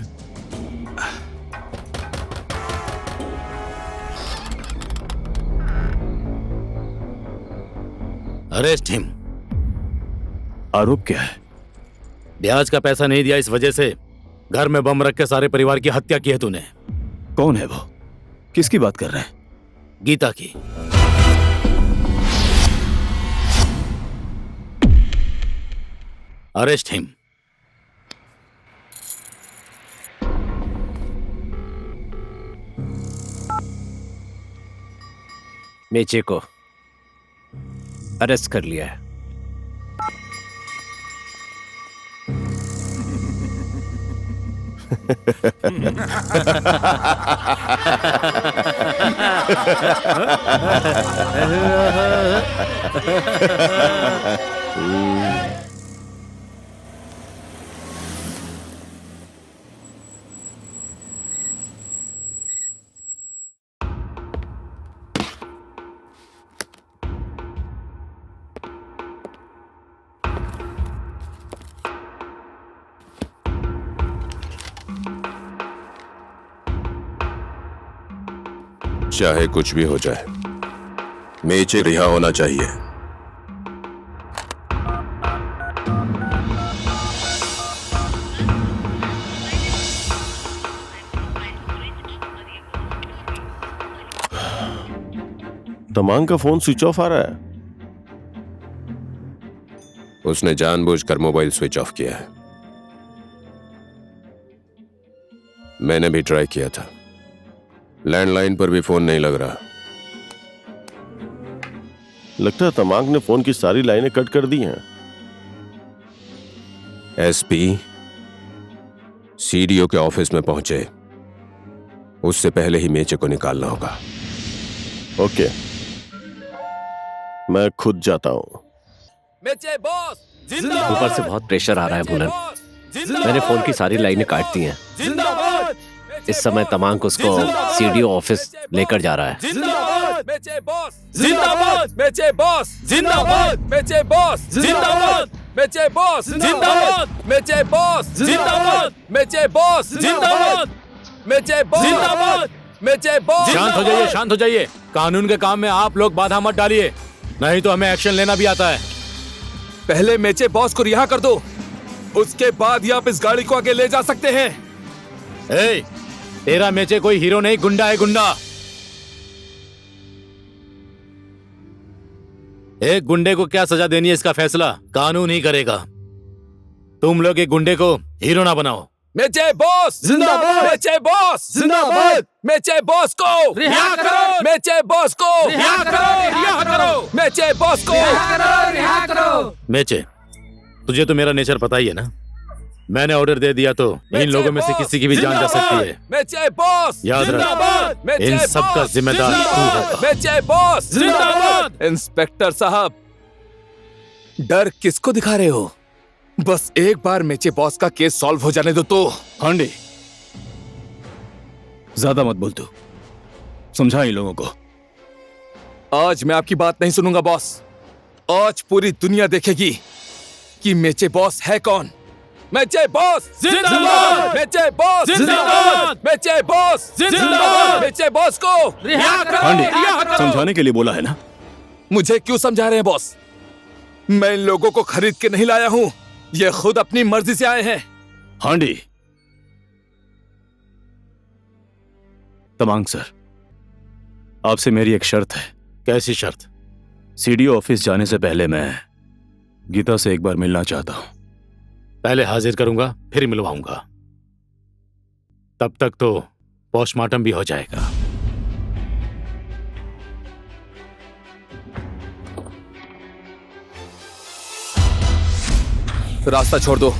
Arrest him. आरोप क्या है? ब्याज का पैसा नहीं दिया, इस वजह से घर में बम रख के सारे परिवार की हत्या की है तूने। कौन है वो? किसकी बात कर रहे हैं? गीता की। Arrest him. मेचे को अरेस्ट कर लिया है। चाहे कुछ भी हो जाए, मेचे रिहा होना चाहिए। तमांग का फोन स्विच ऑफ आ रहा है। उसने जानबूझकर मोबाइल स्विच ऑफ किया है। मैंने भी ट्राई किया था, लैंडलाइन पर भी फोन नहीं लग रहा। लगता है तमांग ने फोन की सारी लाइनें कट कर दी हैं। एसपी सीडीओ के ऑफिस में पहुंचे, उससे पहले ही मेचे को निकालना होगा। ओके, मैं खुद जाता हूं। मेचे बॉस ऊपर से बहुत प्रेशर आ रहा है भूलन। मैंने फोन की सारी लाइनें काट दी हैं। इस समय तमांग उसको सीडीओ ऑफिस लेकर जा रहा है। जिंदाबाद मेचे बॉस, जिंदाबाद मेचे बॉस, जिंदाबाद मेचे बॉस, जिंदाबाद मेचे बॉस, जिंदाबाद मेचे बॉस, जिंदाबाद मेचे बॉस, जिंदाबाद मेचे बॉस, जिंदाबाद मेचे बॉस। शांत हो जाइए, शांत हो जाइए। कानून के काम में आप लोग बाधा मत डालिए, नहीं तो हमें एक्शन लेना भी आता है। पहले मेचे बॉस को रिहा कर दो, उसके बाद ही आप इस गाड़ी को आगे ले जा सकते हैं। ए, तेरा मेचे कोई हीरो नहीं, गुंडा है, गुंडा। एक गुंडे को क्या सजा देनी है, इसका फैसला कानून ही करेगा। तुम लोग एक गुंडे को हीरो ना बनाओ। मेचे बॉस जिंदाबाद, मेचे बॉस जिंदाबाद, मेचे बॉस को रिहा करो, मेचे बॉस को रिहा करो, रिहा करो, मेचे बॉस को रिहा करो, रिहा करो। मेचे, तुझे तो मेरा नेचर पता ही है ना। मैंने ऑर्डर दे दिया तो इन लोगों में से किसी की भी जान जा सकती है। मेचे बॉस याद रख, इन सब का जिम्मेदार तू होगा। मेचे बॉस जिंदाबाद। इंस्पेक्टर साहब, डर किसको दिखा रहे हो? बस एक बार मेचे बॉस का केस सॉल्व हो जाने दो तो। हांडे, ज्यादा मत बोल तू, समझा इन लोगों को। आज मैं आपकी बात नहीं सुनूंगा बॉस। आज पूरी दुनिया देखेगी कि मेचे बॉस है कौन। मेचे बॉस जिंदाबाद, मेचे बॉस जिंदाबाद, मेचे बॉस जिंदाबाद, मेचे बॉस को रिहा करो, रिहा करो। समझाने के लिए बोला है ना। मुझे क्यों समझा रहे हैं बॉस? मैं इन लोगों को खरीद के नहीं लाया हूं, ये खुद अपनी मर्जी से आए हैं। हांडी, तमांग सर, आपसे मेरी एक शर्त है। कैसी शर्त? सीडीओ ऑफिस जाने से पहले मैं गीता से एक बार मिलना चाहता हूं। पहले हाजिर करूंगा, फिर मिलवाऊंगा। तब तक तो पोस्टमार्टम भी हो जाएगा। रास्ता छोड़ दो,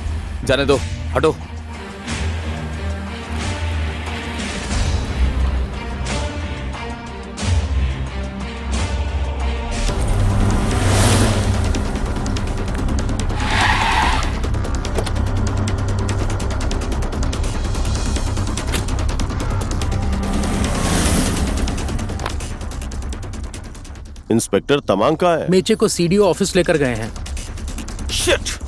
जाने दो, हटो। इंस्पेक्टर तमांग कहाँ है? मेचे को सीडीओ ऑफिस लेकर गए हैं। शिट!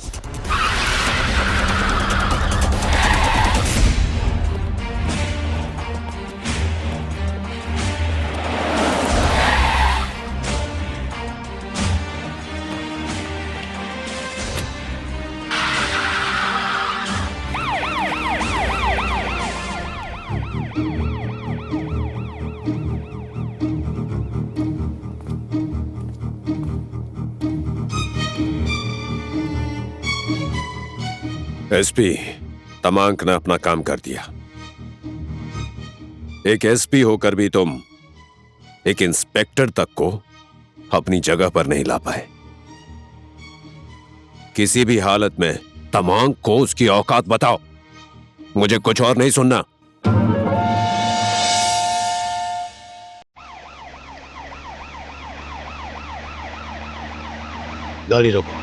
एसपी तमांक ने अपना काम कर दिया। एक एसपी होकर भी तुम एक इंस्पेक्टर तक को अपनी जगह पर नहीं ला पाए। किसी भी हालत में तमांक को उसकी औकात बताओ, मुझे कुछ और नहीं सुनना। गाड़ी रोको।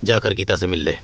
जाकर गीता से मिल ले।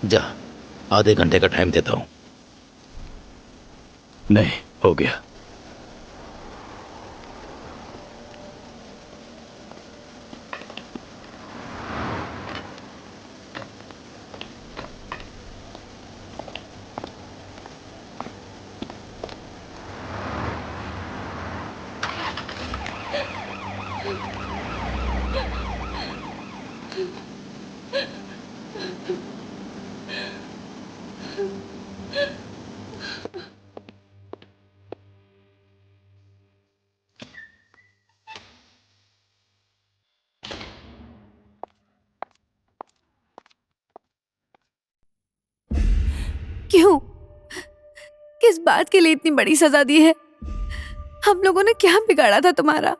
जा, आधे घंटे का टाइम देता हूं। नहीं, हो गया। क्यों? किस बात के लिए इतनी बड़ी सजा दी है? हम लोगों ने क्या बिगाड़ा था तुम्हारा?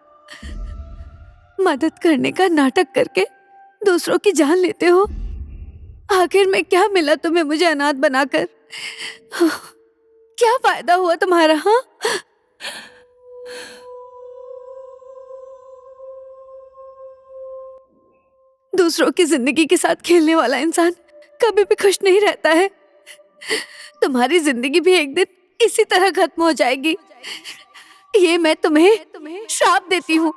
मदद करने का नाटक करके दूसरों की जान लेते हो। आखिर में क्या मिला तुम्हें मुझे अनाथ बनाकर? क्या फायदा हुआ तुम्हारा? हाँ, दूसरों की जिंदगी के साथ खेलने वाला इंसान कभी भी खुश नहीं रहता है। तुम्हारी जिंदगी भी एक दिन इसी तरह खत्म हो जाएगी। ये मैं तुम्हें श्राप देती हूँ।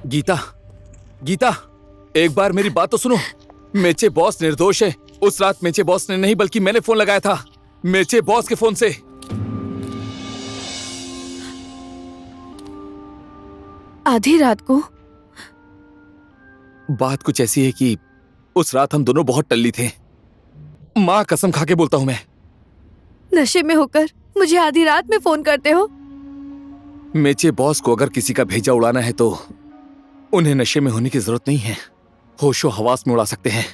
गीता, गीता, एक बार मेरी बात तो सुनो। मेचे बॉस निर्दोष है। उस रात मेचे बॉस ने नहीं बल्कि मैंने फोन लगाया था, मेचे बॉस के फोन से। आधी रात को? बात कुछ ऐसी है कि उस रात हम दोनों बहुत टल्ली थे। माँ कसम खा के बोलता हूं मैं। नशे में होकर मुझे आधी रात में फोन करते हो? मेचे बॉस को अगर किसी का भेजा उड़ाना है तो उन्हें नशे में होने की जरूरत नहीं है, होशो हवास में उड़ा सकते हैं।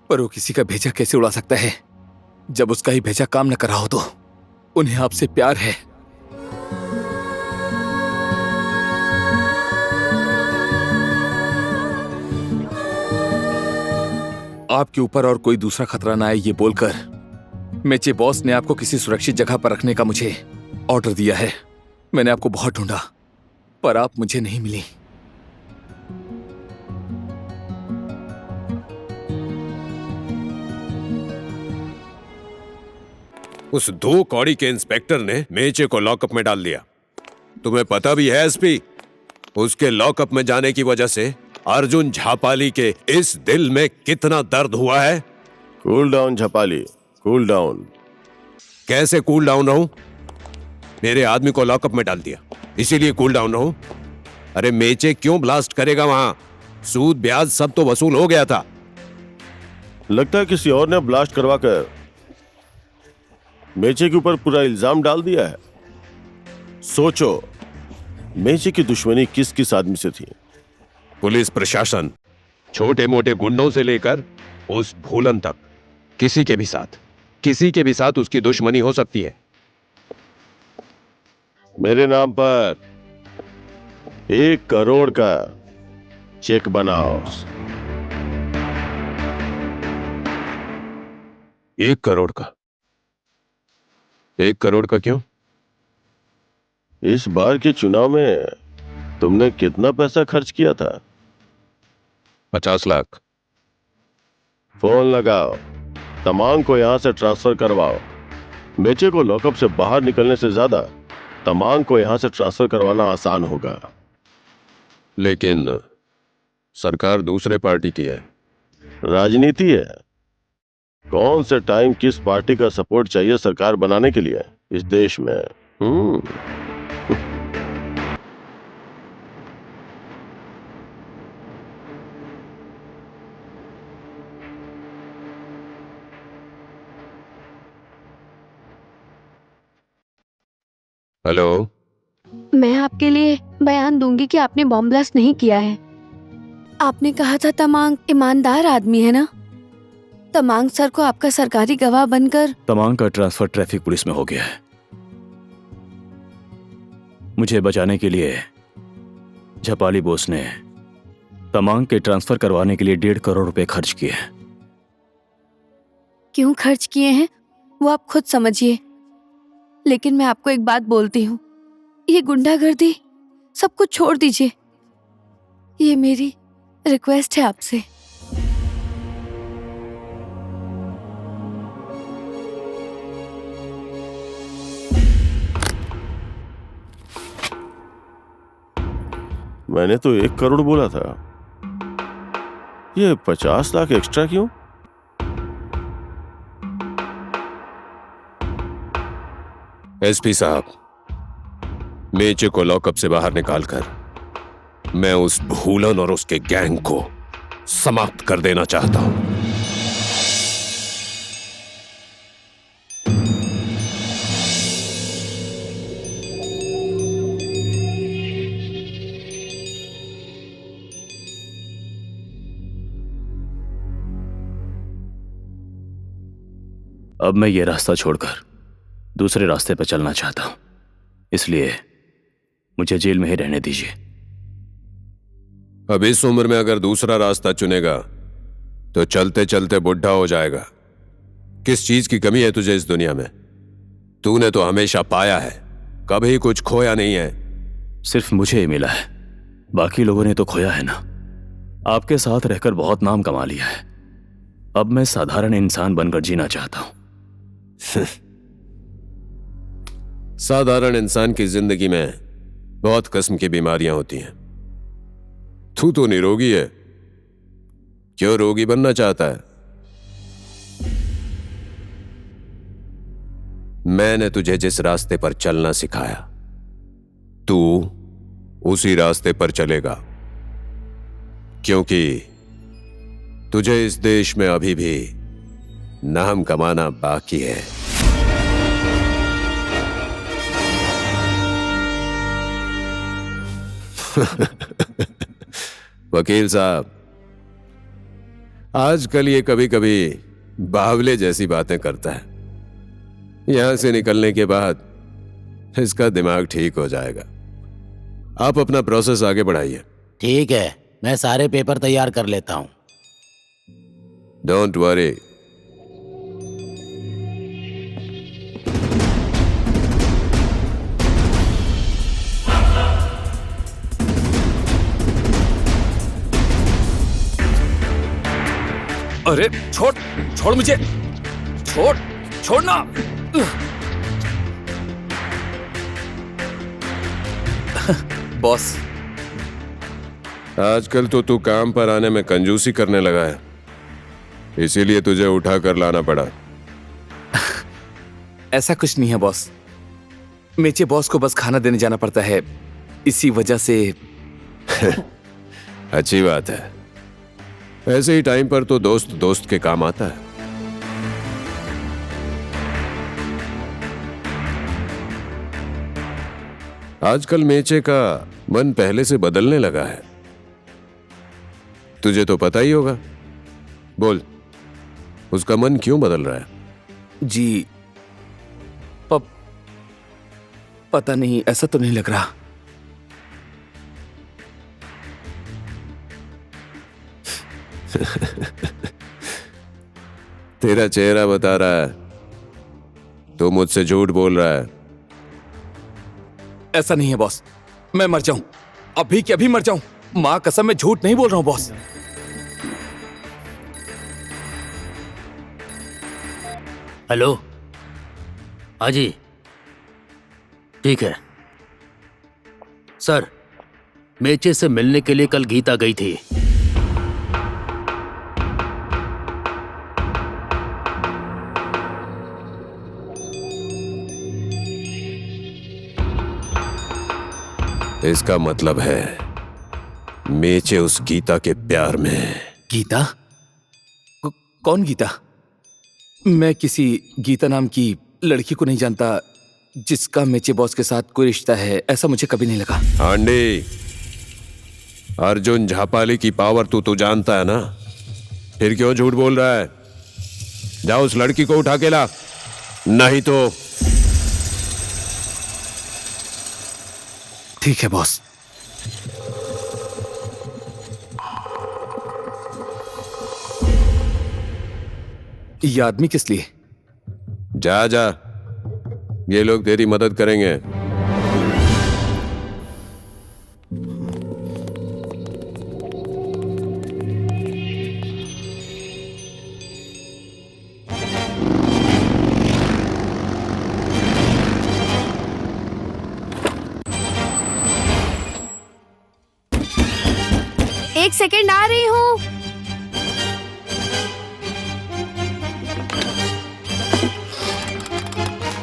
पर वो किसी का भेजा कैसे उड़ा सकता है जब उसका ही भेजा काम न कर रहा हो? तो उन्हें आपसे प्यार है। आपके ऊपर और कोई दूसरा खतरा ना आए ये बोलकर मेचे बॉस ने आपको किसी सुरक्षित जगह पर रखने का मुझे ऑर्डर दिया है। मैंने आपको बहुत ढूंढा पर आप मुझे नहीं मिली। उस 2 कौड़ी के इंस्पेक्टर ने मेचे को लॉकअप में डाल दिया। तुम्हें पता भी है एसपी, उसके लॉकअप में जाने की वजह से अर्जुन झापाली के इस दिल में कितना दर्द हुआ है। Cool down Jhapali, cool down. कैसे कूल डाउन रहूं? मेरे आदमी को लॉकअप में डाल दिया, इसीलिए कूल डाउन रहूं। अरे मेचे क्यों ब्लास्ट करेगा वहां? सूद ब्याज सब तो वसूल हो गया था। लगता है किसी और ने ब्लास्ट करवाकर मेचे के ऊपर पूरा इल्जाम डाल दिया है। सोचो मेचे की दुश्मनी किस किस आदमी से थी। पुलिस प्रशासन, छोटे मोटे गुंडों से लेकर उस भूलन तक, किसी के भी साथ उसकी दुश्मनी हो सकती है। मेरे नाम पर 1 करोड़ का चेक बनाओ। 1 करोड़ का? 1 करोड़ का क्यों? इस बार के चुनाव में तुमने कितना पैसा खर्च किया था? 50 लाख। फोन लगाओ, तमांग को यहां से ट्रांसफर करवाओ। मेचे को लॉकअप से बाहर निकलने से ज्यादा तमांग को यहां से ट्रांसफर करवाना आसान होगा। लेकिन सरकार दूसरे पार्टी की है। राजनीति है, कौन से टाइम किस पार्टी का सपोर्ट चाहिए सरकार बनाने के लिए इस देश में। हेलो, मैं आपके लिए बयान दूंगी कि आपने बॉम्ब ब्लास्ट नहीं किया है। आपने कहा था तमांग ईमानदार आदमी है ना। तमांग सर को आपका सरकारी गवाह बनकर। तमांग का ट्रांसफर ट्रैफिक पुलिस में हो गया है। मुझे बचाने के लिए झपाली बोस ने तमांग के ट्रांसफर करवाने के लिए 1.5 करोड़ रुपए खर्च किए हैं। क्यों खर्च किए हैं वो आप खुद समझिए, लेकिन मैं आपको एक बात बोलती हूँ, ये गुंडागर्दी सब कुछ छोड़ दीजिए। ये मेरी रिक्वेस्ट है आपसे। मैंने तो 1 करोड़ बोला था, ये 50 लाख एक्स्ट्रा क्यों? एसपी साहब, मेचे को लॉकअप से बाहर निकालकर मैं उस भूलन और उसके गैंग को समाप्त कर देना चाहता हूं। अब मैं ये रास्ता छोड़कर दूसरे रास्ते पर चलना चाहता हूं, इसलिए मुझे जेल में ही रहने दीजिए। अब इस उम्र में अगर दूसरा रास्ता चुनेगा तो चलते चलते बुढ़ा हो जाएगा। किस चीज की कमी है तुझे इस दुनिया में? तूने तो हमेशा पाया है, कभी कुछ खोया नहीं है। सिर्फ मुझे ही मिला है, बाकी लोगों ने तो खोया है ना। आपके साथ रहकर बहुत नाम कमा लिया है, अब मैं साधारण इंसान बनकर जीना चाहता हूं। साधारण इंसान की जिंदगी में बहुत किस्म की बीमारियां होती हैं। तू तो निरोगी है, क्यों रोगी बनना चाहता है? मैंने तुझे जिस रास्ते पर चलना सिखाया, तू उसी रास्ते पर चलेगा, क्योंकि तुझे इस देश में अभी भी नाम कमाना बाकी है। वकील साहब, आजकल ये कभी कभी बावले जैसी बातें करता है। यहां से निकलने के बाद इसका दिमाग ठीक हो जाएगा। आप अपना प्रोसेस आगे बढ़ाइए। ठीक है, मैं सारे पेपर तैयार कर लेता हूं। Don't worry. अरे छोड़ मुझे, छोड़ना। बॉस, आजकल तो तू काम पर आने में कंजूसी करने लगा है, इसीलिए तुझे उठा कर लाना पड़ा। ऐसा कुछ नहीं है बॉस। मेचे बॉस को बस खाना देने जाना पड़ता है, इसी वजह से। अच्छी बात है, ऐसे ही टाइम पर तो दोस्त दोस्त के काम आता है। आजकल मेचे का मन पहले से बदलने लगा है, तुझे तो पता ही होगा। बोल, उसका मन क्यों बदल रहा है? जी पता नहीं, ऐसा तो नहीं लग रहा। तेरा चेहरा बता रहा है, तू मुझसे झूठ बोल रहा है। ऐसा नहीं है बॉस, मैं मर जाऊं, अभी के अभी मर जाऊं, मां कसम मैं झूठ नहीं बोल रहा हूं बॉस। हेलो, हाँ जी, ठीक है सर। मेचे से मिलने के लिए कल गीता गई थी। इसका मतलब है मेचे उस गीता के प्यार में। गीता? कौन गीता? मैं किसी गीता नाम की लड़की को नहीं जानता जिसका मेचे बॉस के साथ कोई रिश्ता है, ऐसा मुझे कभी नहीं लगा। आंडी, अर्जुन झापाली की पावर तू जानता है ना, फिर क्यों झूठ बोल रहा है? जा उस लड़की को उठा के ला, नहीं तो। ठीक है बॉस। ये आदमी किस लिए? जा जा, ये लोग तेरी मदद करेंगे। एक सेकंड, आ रही हूँ।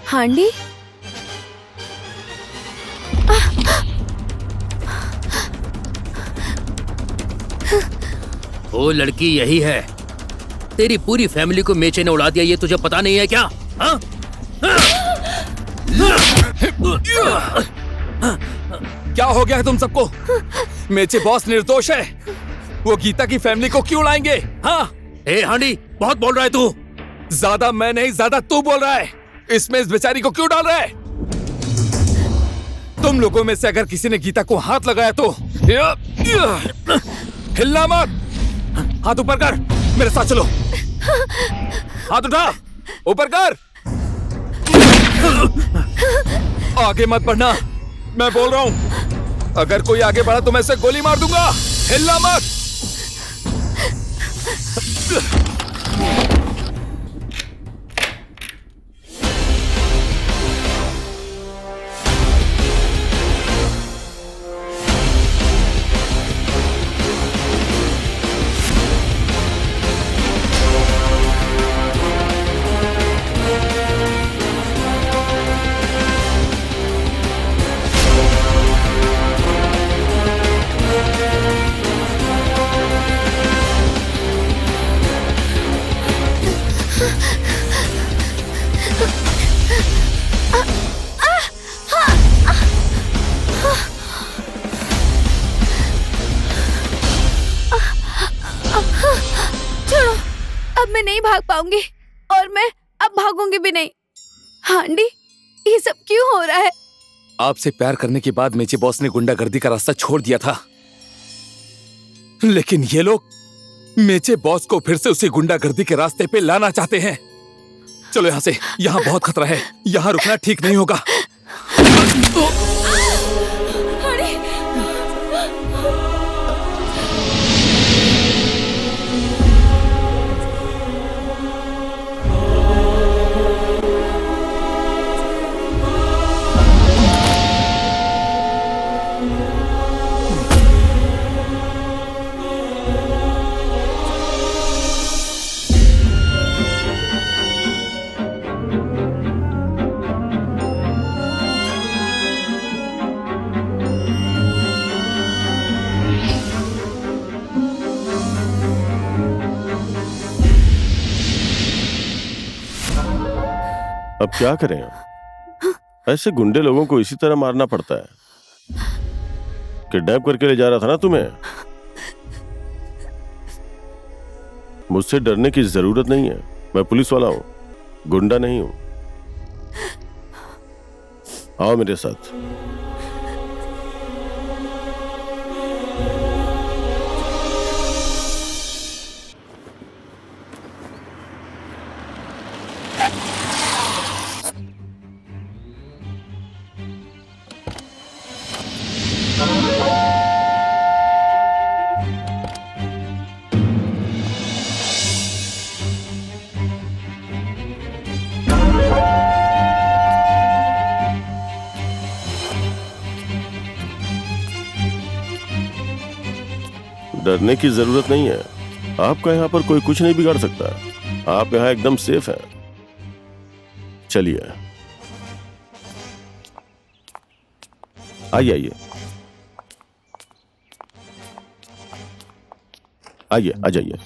हांडी, वो लड़की यही है। तेरी पूरी फैमिली को मेचे ने उड़ा दिया, ये तुझे पता नहीं है क्या? हाँ? क्या हो गया है तुम सबको? मेचे बॉस निर्दोष है, वो गीता की फैमिली को क्यों लाएंगे? हाँ? ए हांडी, बहुत बोल रहा है तू। ज्यादा मैं नहीं, ज्यादा तू बोल रहा है। इसमें इस बेचारी को क्यों डाल रहा है? तुम लोगों में से अगर किसी ने गीता को हाथ लगाया तो हिलना मत। हाथ ऊपर कर, मेरे साथ चलो। हाथ उठा, ऊपर कर। आगे मत बढ़ना, मैं बोल रहा हूं। अगर कोई आगे बढ़ा तो मैं इसे गोली मार दूंगा। हिलना मत। मैं नहीं भाग पाऊंगी और मैं अब भागूंगी भी नहीं। हांडी, ये सब क्यों हो रहा है? आपसे प्यार करने के बाद मेचे बॉस ने गुंडागर्दी का रास्ता छोड़ दिया था, लेकिन ये लोग मेचे बॉस को फिर से उसी गुंडागर्दी के रास्ते पे लाना चाहते हैं। चलो यहाँ से, यहाँ बहुत खतरा है, यहाँ रुकना ठीक नहीं होगा। क्या करें? ऐसे गुंडे लोगों को इसी तरह मारना पड़ता है। किडनैप करके ले जा रहा था ना तुम्हें। मुझसे डरने की जरूरत नहीं है। मैं पुलिस वाला हूं, गुंडा नहीं हूं। आओ मेरे साथ। डरने की जरूरत नहीं है। आपका यहाँ पर कोई कुछ नहीं बिगाड़ सकता। आप यहाँ एकदम सेफ हैं। चलिए आइए आइए आइए, आ जाइए।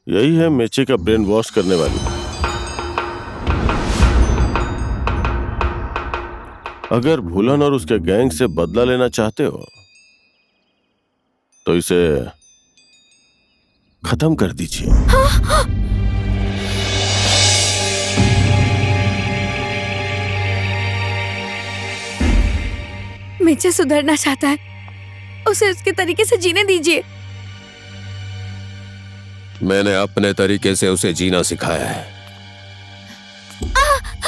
यही है मेचे का ब्रेन वॉश करने वाली। अगर भूलन और उसके गैंग से बदला लेना चाहते हो तो इसे खत्म कर दीजिए। मेचे सुधरना चाहता है, उसे उसके तरीके से जीने दीजिए। मैंने अपने तरीके से उसे जीना सिखाया है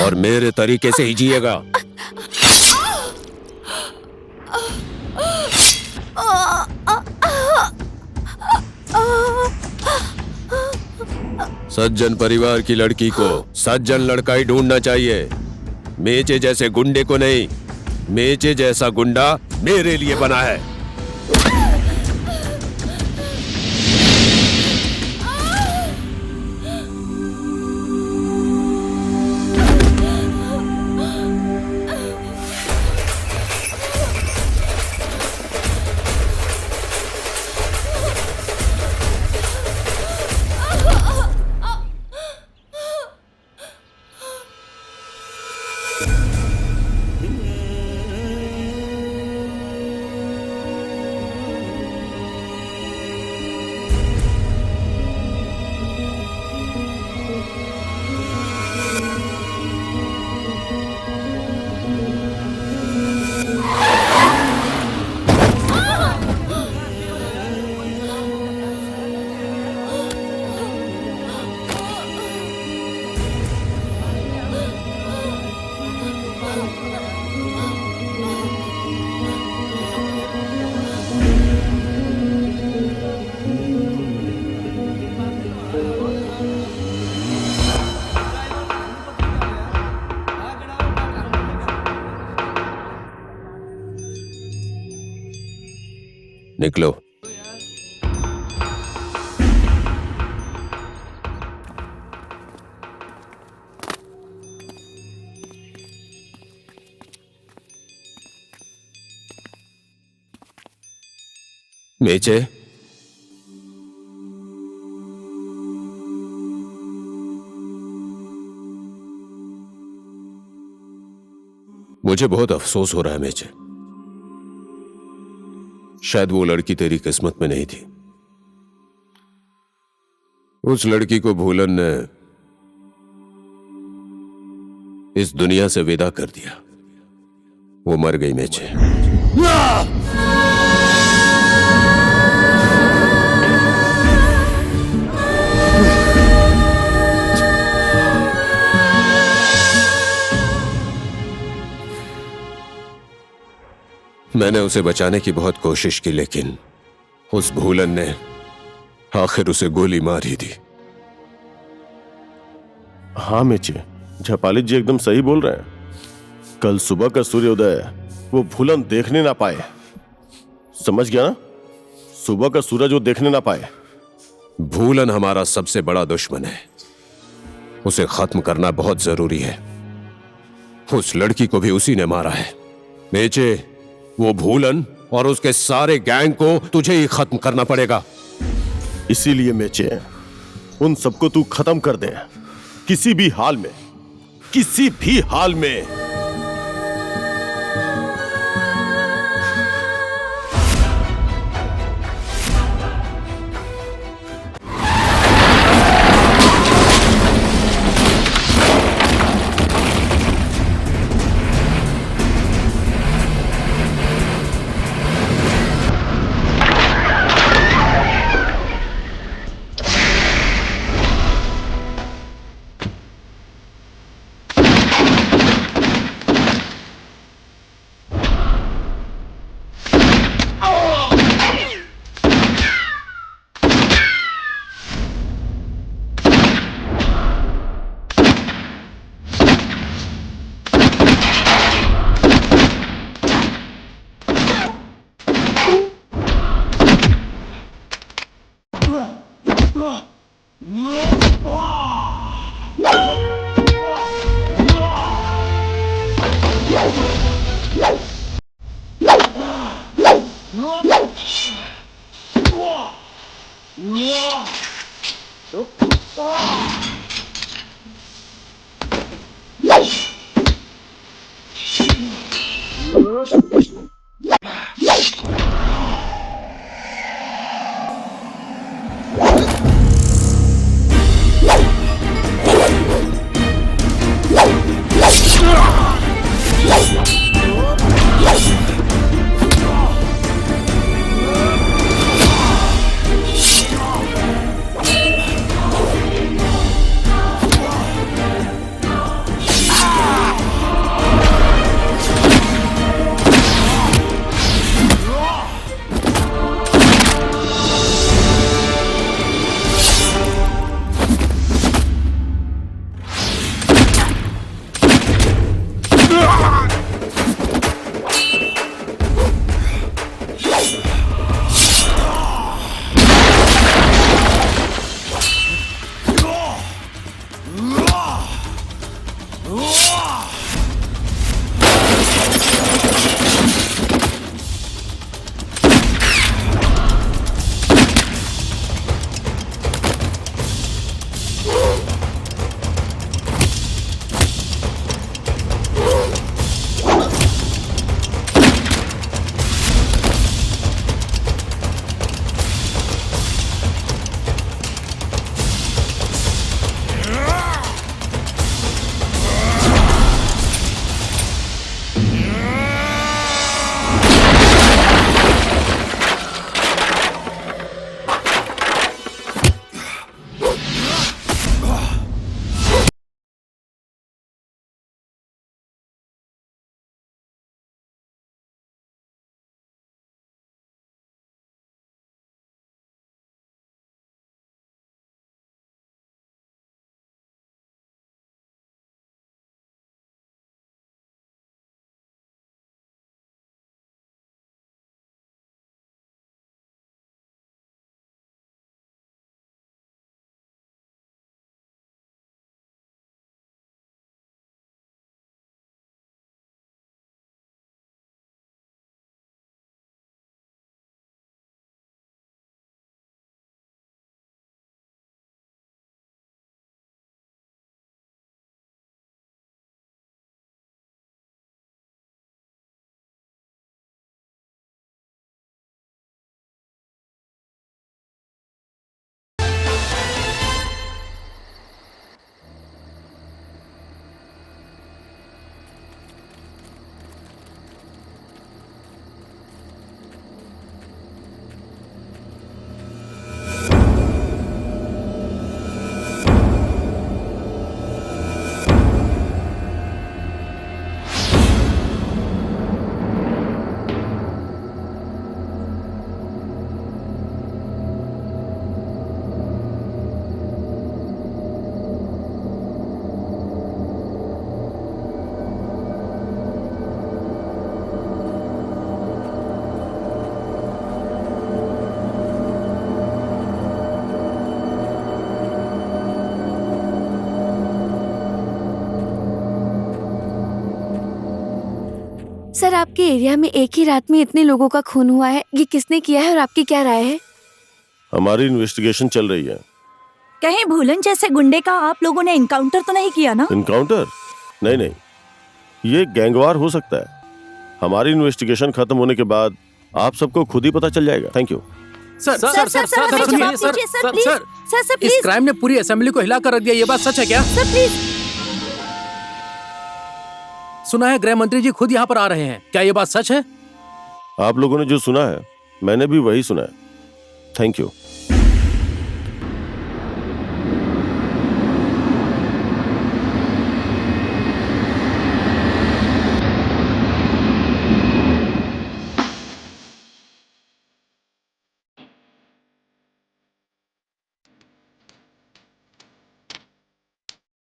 और मेरे तरीके से ही जिएगा। सज्जन परिवार की लड़की को सज्जन लड़का ही ढूंढना चाहिए, मेचे जैसे गुंडे को नहीं। मेचे जैसा गुंडा मेरे लिए बना है। निकलो। मेचे, मुझे बहुत अफसोस हो रहा है मेचे। शायद वो लड़की तेरी किस्मत में नहीं थी। उस लड़की को भूलन ने इस दुनिया से विदा कर दिया। वो मर गई मेचे। मैंने उसे बचाने की बहुत कोशिश की, लेकिन उस भूलन ने आखिर उसे गोली मार ही दी। हाँ मेचे, झपाली जी एकदम सही बोल रहे हैं। कल सुबह का सूर्योदय वो भूलन देखने ना पाए। समझ गया ना? सुबह का सूरज वो देखने ना पाए। भूलन हमारा सबसे बड़ा दुश्मन है, उसे खत्म करना बहुत जरूरी है। उस लड़की को भी उसी ने मारा है। मेचे, वो भूलन और उसके सारे गैंग को तुझे ही खत्म करना पड़ेगा। इसीलिए मेचे, उन सबको तू खत्म कर दे, किसी भी हाल में, किसी भी हाल में। सर, आपके एरिया में एक ही रात में इतने लोगों का खून हुआ है, ये किसने किया है और आपकी क्या राय है? हमारी इन्वेस्टिगेशन चल रही है। कहीं भूलन जैसे गुंडे का आप लोगों ने इनकाउंटर तो नहीं किया ना? इनकाउंटर? नहीं नहीं, ये गैंगवार हो सकता है। हमारी इन्वेस्टिगेशन खत्म होने के बाद आप सबको खुद ही पता चल जाएगा। Thank you. Sir sir sir sir सुनिए सर, इस क्राइम ने पूरी असेंबली को हिला कर रख दिया, ये बात सच है क्या? Sir please. सुना है गृह मंत्री जी खुद यहाँ पर आ रहे हैं, क्या ये बात सच है? आप लोगों ने जो सुना है मैंने भी वही सुना है। Thank you.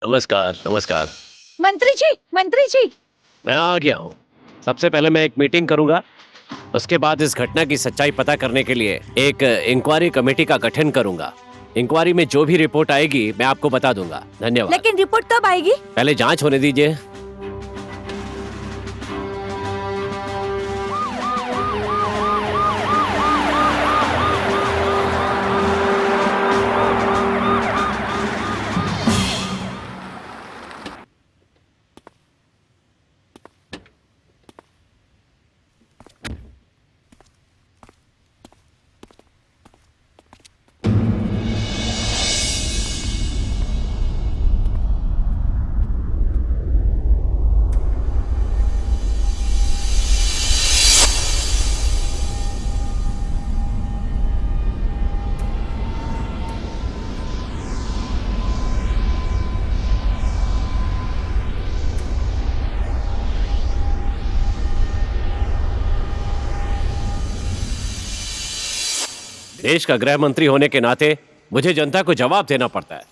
नमस्कार नमस्कार। मंत्री जी मैं आ गया हूँ। सबसे पहले मैं एक मीटिंग करूंगा, उसके बाद इस घटना की सच्चाई पता करने के लिए एक इंक्वायरी कमेटी का गठन करूंगा। इंक्वायरी में जो भी रिपोर्ट आएगी मैं आपको बता दूंगा। धन्यवाद। लेकिन रिपोर्ट कब आएगी? पहले जांच होने दीजिए। देश का गृह मंत्री होने के नाते मुझे जनता को जवाब देना पड़ता है।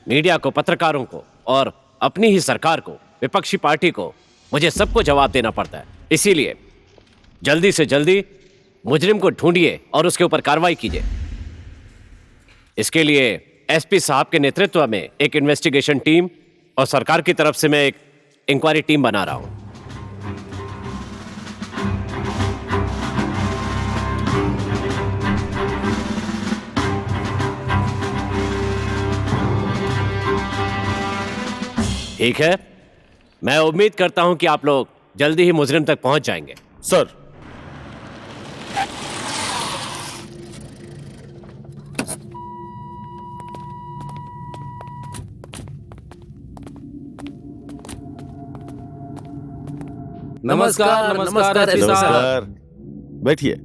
मीडिया को, पत्रकारों को और अपनी ही सरकार को, विपक्षी पार्टी को, मुझे सबको जवाब देना पड़ता है। इसीलिए जल्दी से जल्दी मुजरिम को ढूंढिए और उसके ऊपर कार्रवाई कीजिए। इसके लिए एसपी साहब के नेतृत्व में एक इन्वेस्टिगेशन टीम और सरकार की तरफ से मैं एक इंक्वायरी टीम बना रहा हूं। ठीक है, मैं उम्मीद करता हूं कि आप लोग जल्दी ही मुजरिम तक पहुंच जाएंगे। सर, नमस्कार नमस्कार एसपी साहब। नमस्कार, बैठिए।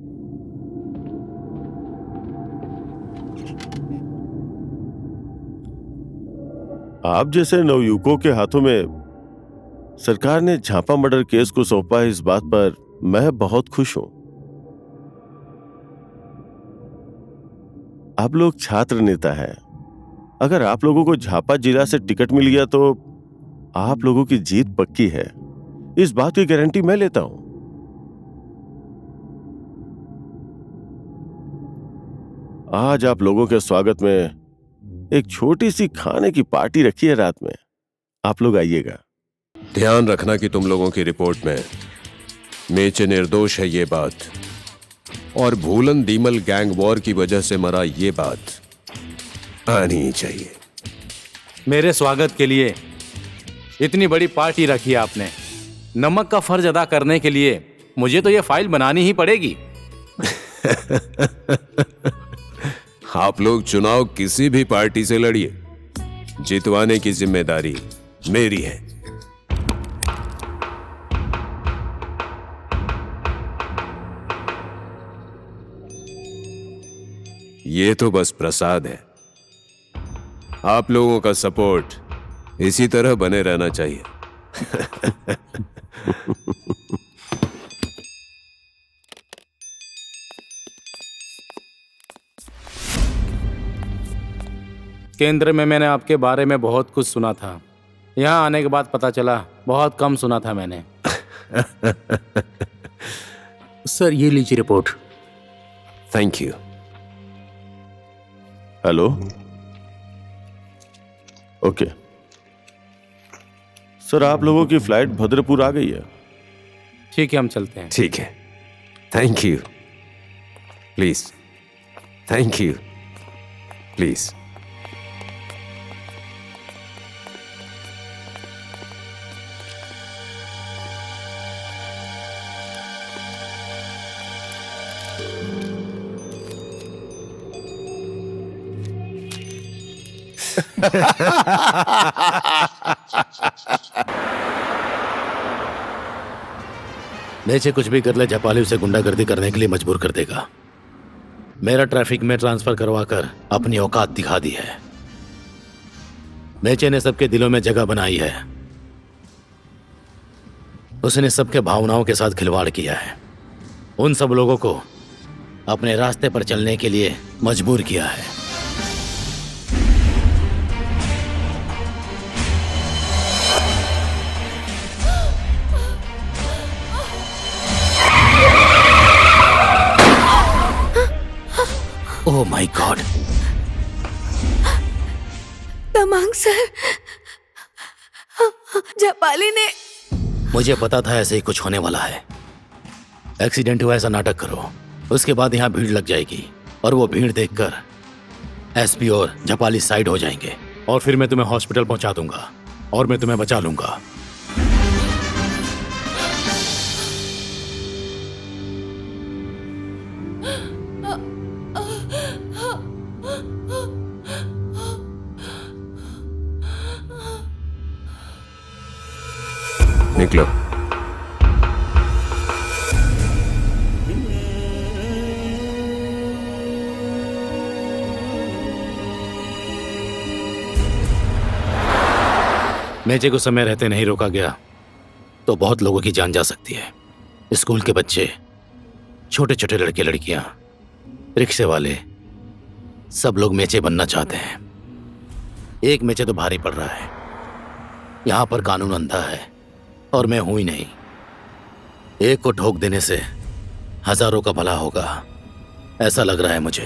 आप जैसे नवयुवकों के हाथों में सरकार ने झांपा मर्डर केस को सौंपा है, इस बात पर मैं बहुत खुश हूं। आप लोग छात्र नेता हैं। अगर आप लोगों को झापा जिला से टिकट मिल गया तो आप लोगों की जीत पक्की है, इस बात की गारंटी मैं लेता हूं। आज आप लोगों के स्वागत में एक छोटी सी खाने की पार्टी रखी है रात में, आप लोग आइएगा। ध्यान रखना कि तुम लोगों की रिपोर्ट में मेचे निर्दोष है ये बात, और भूलन दीमल गैंग वॉर की वजह से मरा ये बात आनी ही चाहिए। मेरे स्वागत के लिए इतनी बड़ी पार्टी रखी आपने। नमक का फर्ज अदा करने के लिए मुझे तो ये फाइल बनानी ही पड़ेगी। आप लोग चुनाव किसी भी पार्टी से लड़िए, जितवाने की जिम्मेदारी मेरी है। ये तो बस प्रसाद है। आप लोगों का सपोर्ट इसी तरह बने रहना चाहिए। केंद्र में मैंने आपके बारे में बहुत कुछ सुना था, यहाँ आने के बाद पता चला बहुत कम सुना था मैंने। सर ये लीजिए report. Thank you. Hello, okay sir, आप लोगों की फ्लाइट भद्रपुर आ गई है। ठीक है, हम चलते हैं। ठीक है, thank you. Please, thank you, please. नीचे कुछ भी कर ले, जापाली उसे गुंडागर्दी करने के लिए मजबूर कर देगा। मेरा ट्रैफिक में ट्रांसफर करवाकर अपनी औकात दिखा दी है। मेचे ने सबके दिलों में जगह बनाई है। उसने सबके भावनाओं के साथ खिलवाड़ किया है। उन सब लोगों को अपने रास्ते पर चलने के लिए मजबूर किया है। Oh my god, Tamang sir, Japali ने। मुझे पता था ऐसे ही कुछ होने वाला है। एक्सीडेंट हुआ ऐसा नाटक करो, उसके बाद यहाँ भीड़ लग जाएगी और वो भीड़ देखकर एसपी और जापाली साइड हो जाएंगे और फिर मैं तुम्हें हॉस्पिटल पहुंचा दूंगा और मैं तुम्हें बचा लूंगा। निकलो। मेचे को समय रहते नहीं रोका गया तो बहुत लोगों की जान जा सकती है। स्कूल के बच्चे, छोटे छोटे लड़के लड़कियां, रिक्शे वाले, सब लोग मेचे बनना चाहते हैं। एक मेचे तो भारी पड़ रहा है। यहां पर कानून अंधा है और मैं हूं ही नहीं। एक को ठोक देने से हजारों का भला होगा, ऐसा लग रहा है मुझे।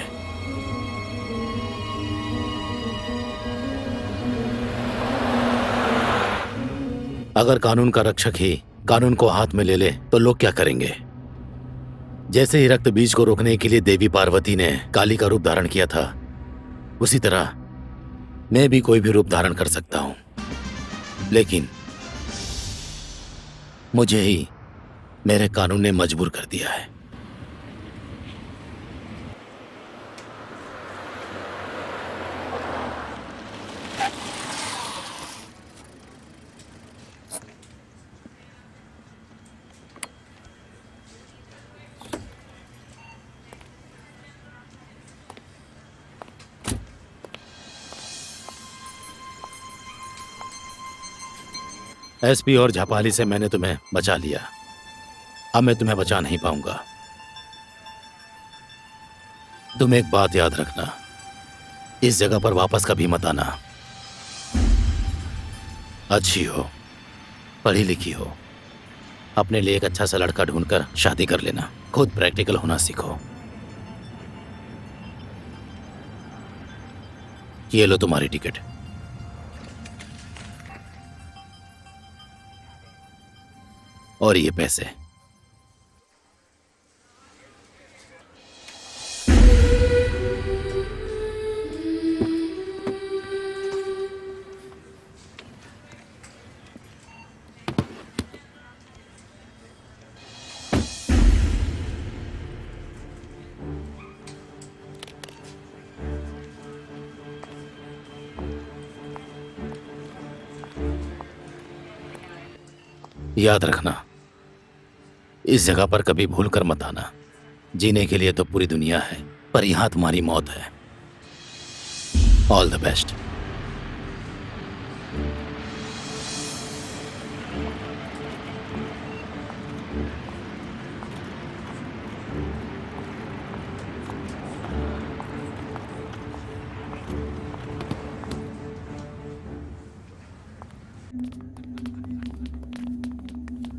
अगर कानून का रक्षक ही कानून को हाथ में ले ले तो लोग क्या करेंगे? जैसे ही रक्त बीज को रोकने के लिए देवी पार्वती ने काली का रूप धारण किया था, उसी तरह मैं भी कोई भी रूप धारण कर सकता हूं। लेकिन मुझे ही मेरे कानून ने मजबूर कर दिया है। एसपी और झापाली से मैंने तुम्हें बचा लिया, अब मैं तुम्हें बचा नहीं पाऊंगा। तुम एक बात याद रखना, इस जगह पर वापस कभी मत आना। अच्छी हो, पढ़ी लिखी हो, अपने लिए एक अच्छा सा लड़का ढूंढकर शादी कर लेना। खुद प्रैक्टिकल होना सीखो। ये लो तुम्हारी टिकट। और ये पैसे। याद रखना, इस जगह पर कभी भूल कर मत आना। जीने के लिए तो पूरी दुनिया है, पर यहां तुम्हारी मौत है। All the best.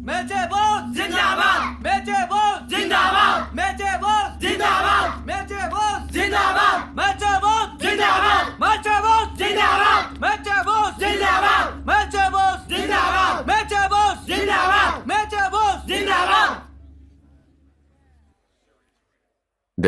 Meche Bose जिंदाबाद, मेचे बोस जिंदाबाद, मेचे बोस जिंदाबाद, मेचे बोस जिंदाबाद, मेचे बोस जिंदाबाद, मेचे बोस जिंदाबाद, मेचे बोस जिंदाबाद, मेचे बोस जिंदाबाद, मेचे बोस जिंदाबाद, मेचे बोस जिंदाबाद,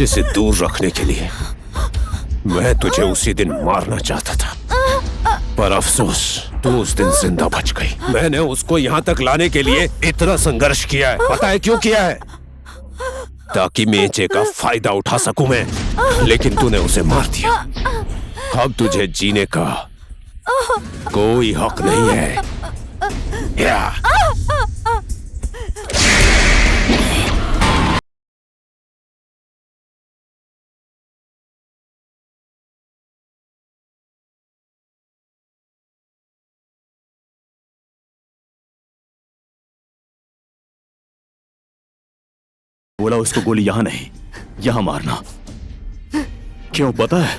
मेचे से दूर रखने के लिए मैं तुझे उसी दिन मारना चाहता था, पर अफसोस तू उस दिन जिंदा बच गई। मैंने उसको यहाँ तक लाने के लिए इतना संघर्ष किया है, पता है क्यों किया है? ताकि मेचे का फायदा उठा सकूं मैं, लेकिन तूने उसे मार दिया। अब तुझे जीने का कोई हक नहीं है। या। बोला उसको गोली यहां नहीं, यहां मारना। क्यों पता है?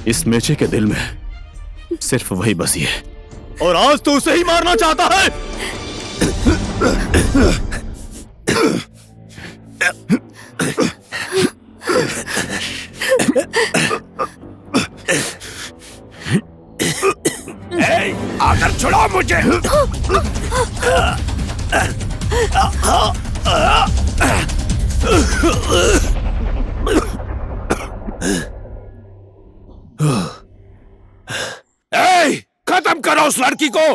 इस मेचे के दिल में सिर्फ वही बसी है, और आज तो उसे ही मारना चाहता है। आकर छुड़ाओ मुझे। खत्म करो उस लड़की को।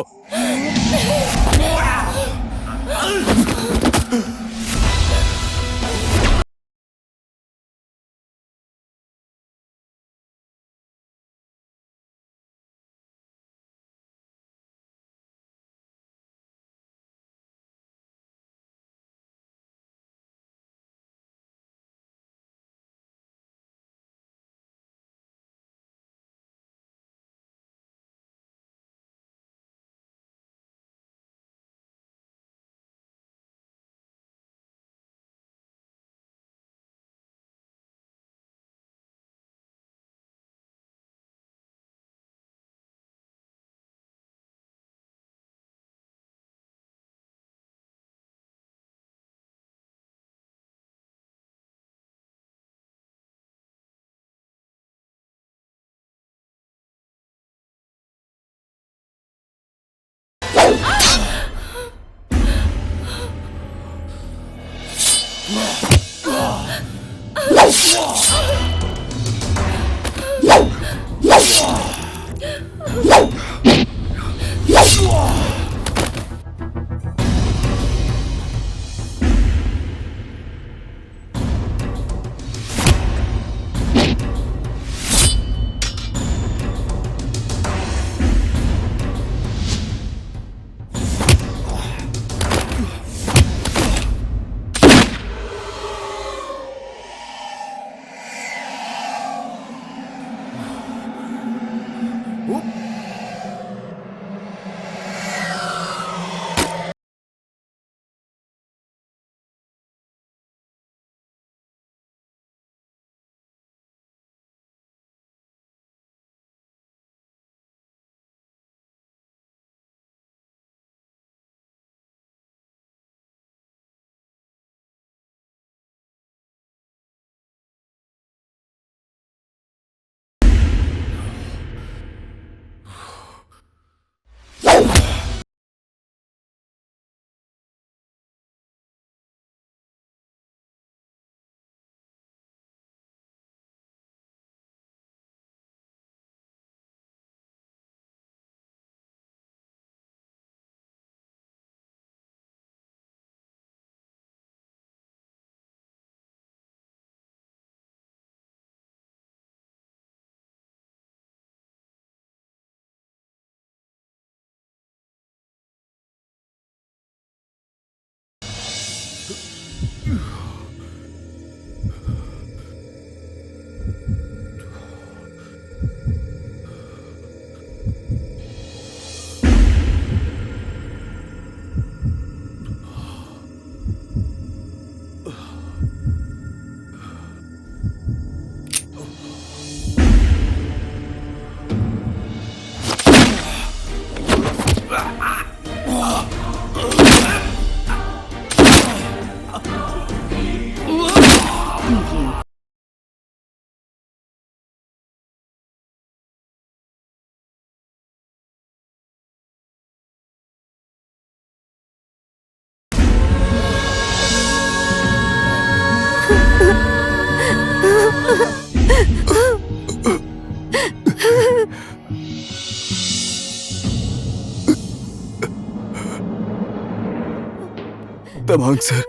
तमांग सर,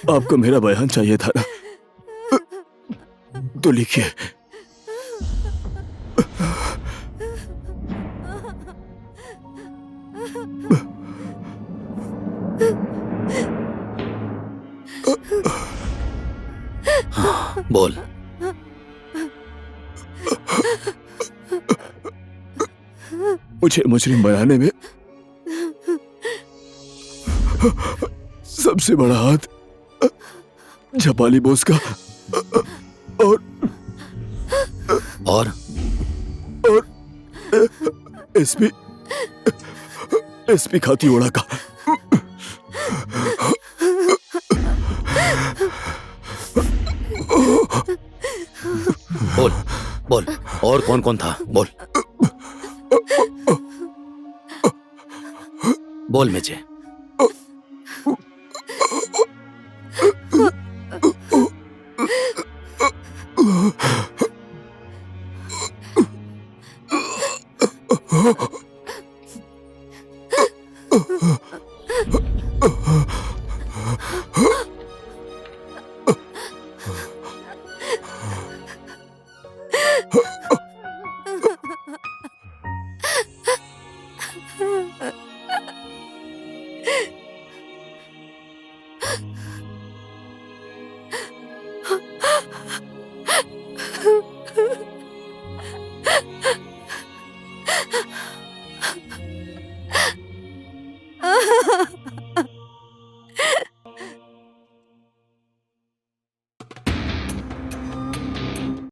आपको मेरा बयान चाहिए था ना, तो लिखिए। बोल। मुझे मुजरिम बनाने में सबसे बड़ा हाथ झपाली बोस का और एसपी खातीवाड़ा का। बोल बोल, और कौन कौन था? बोल बोल मेचे।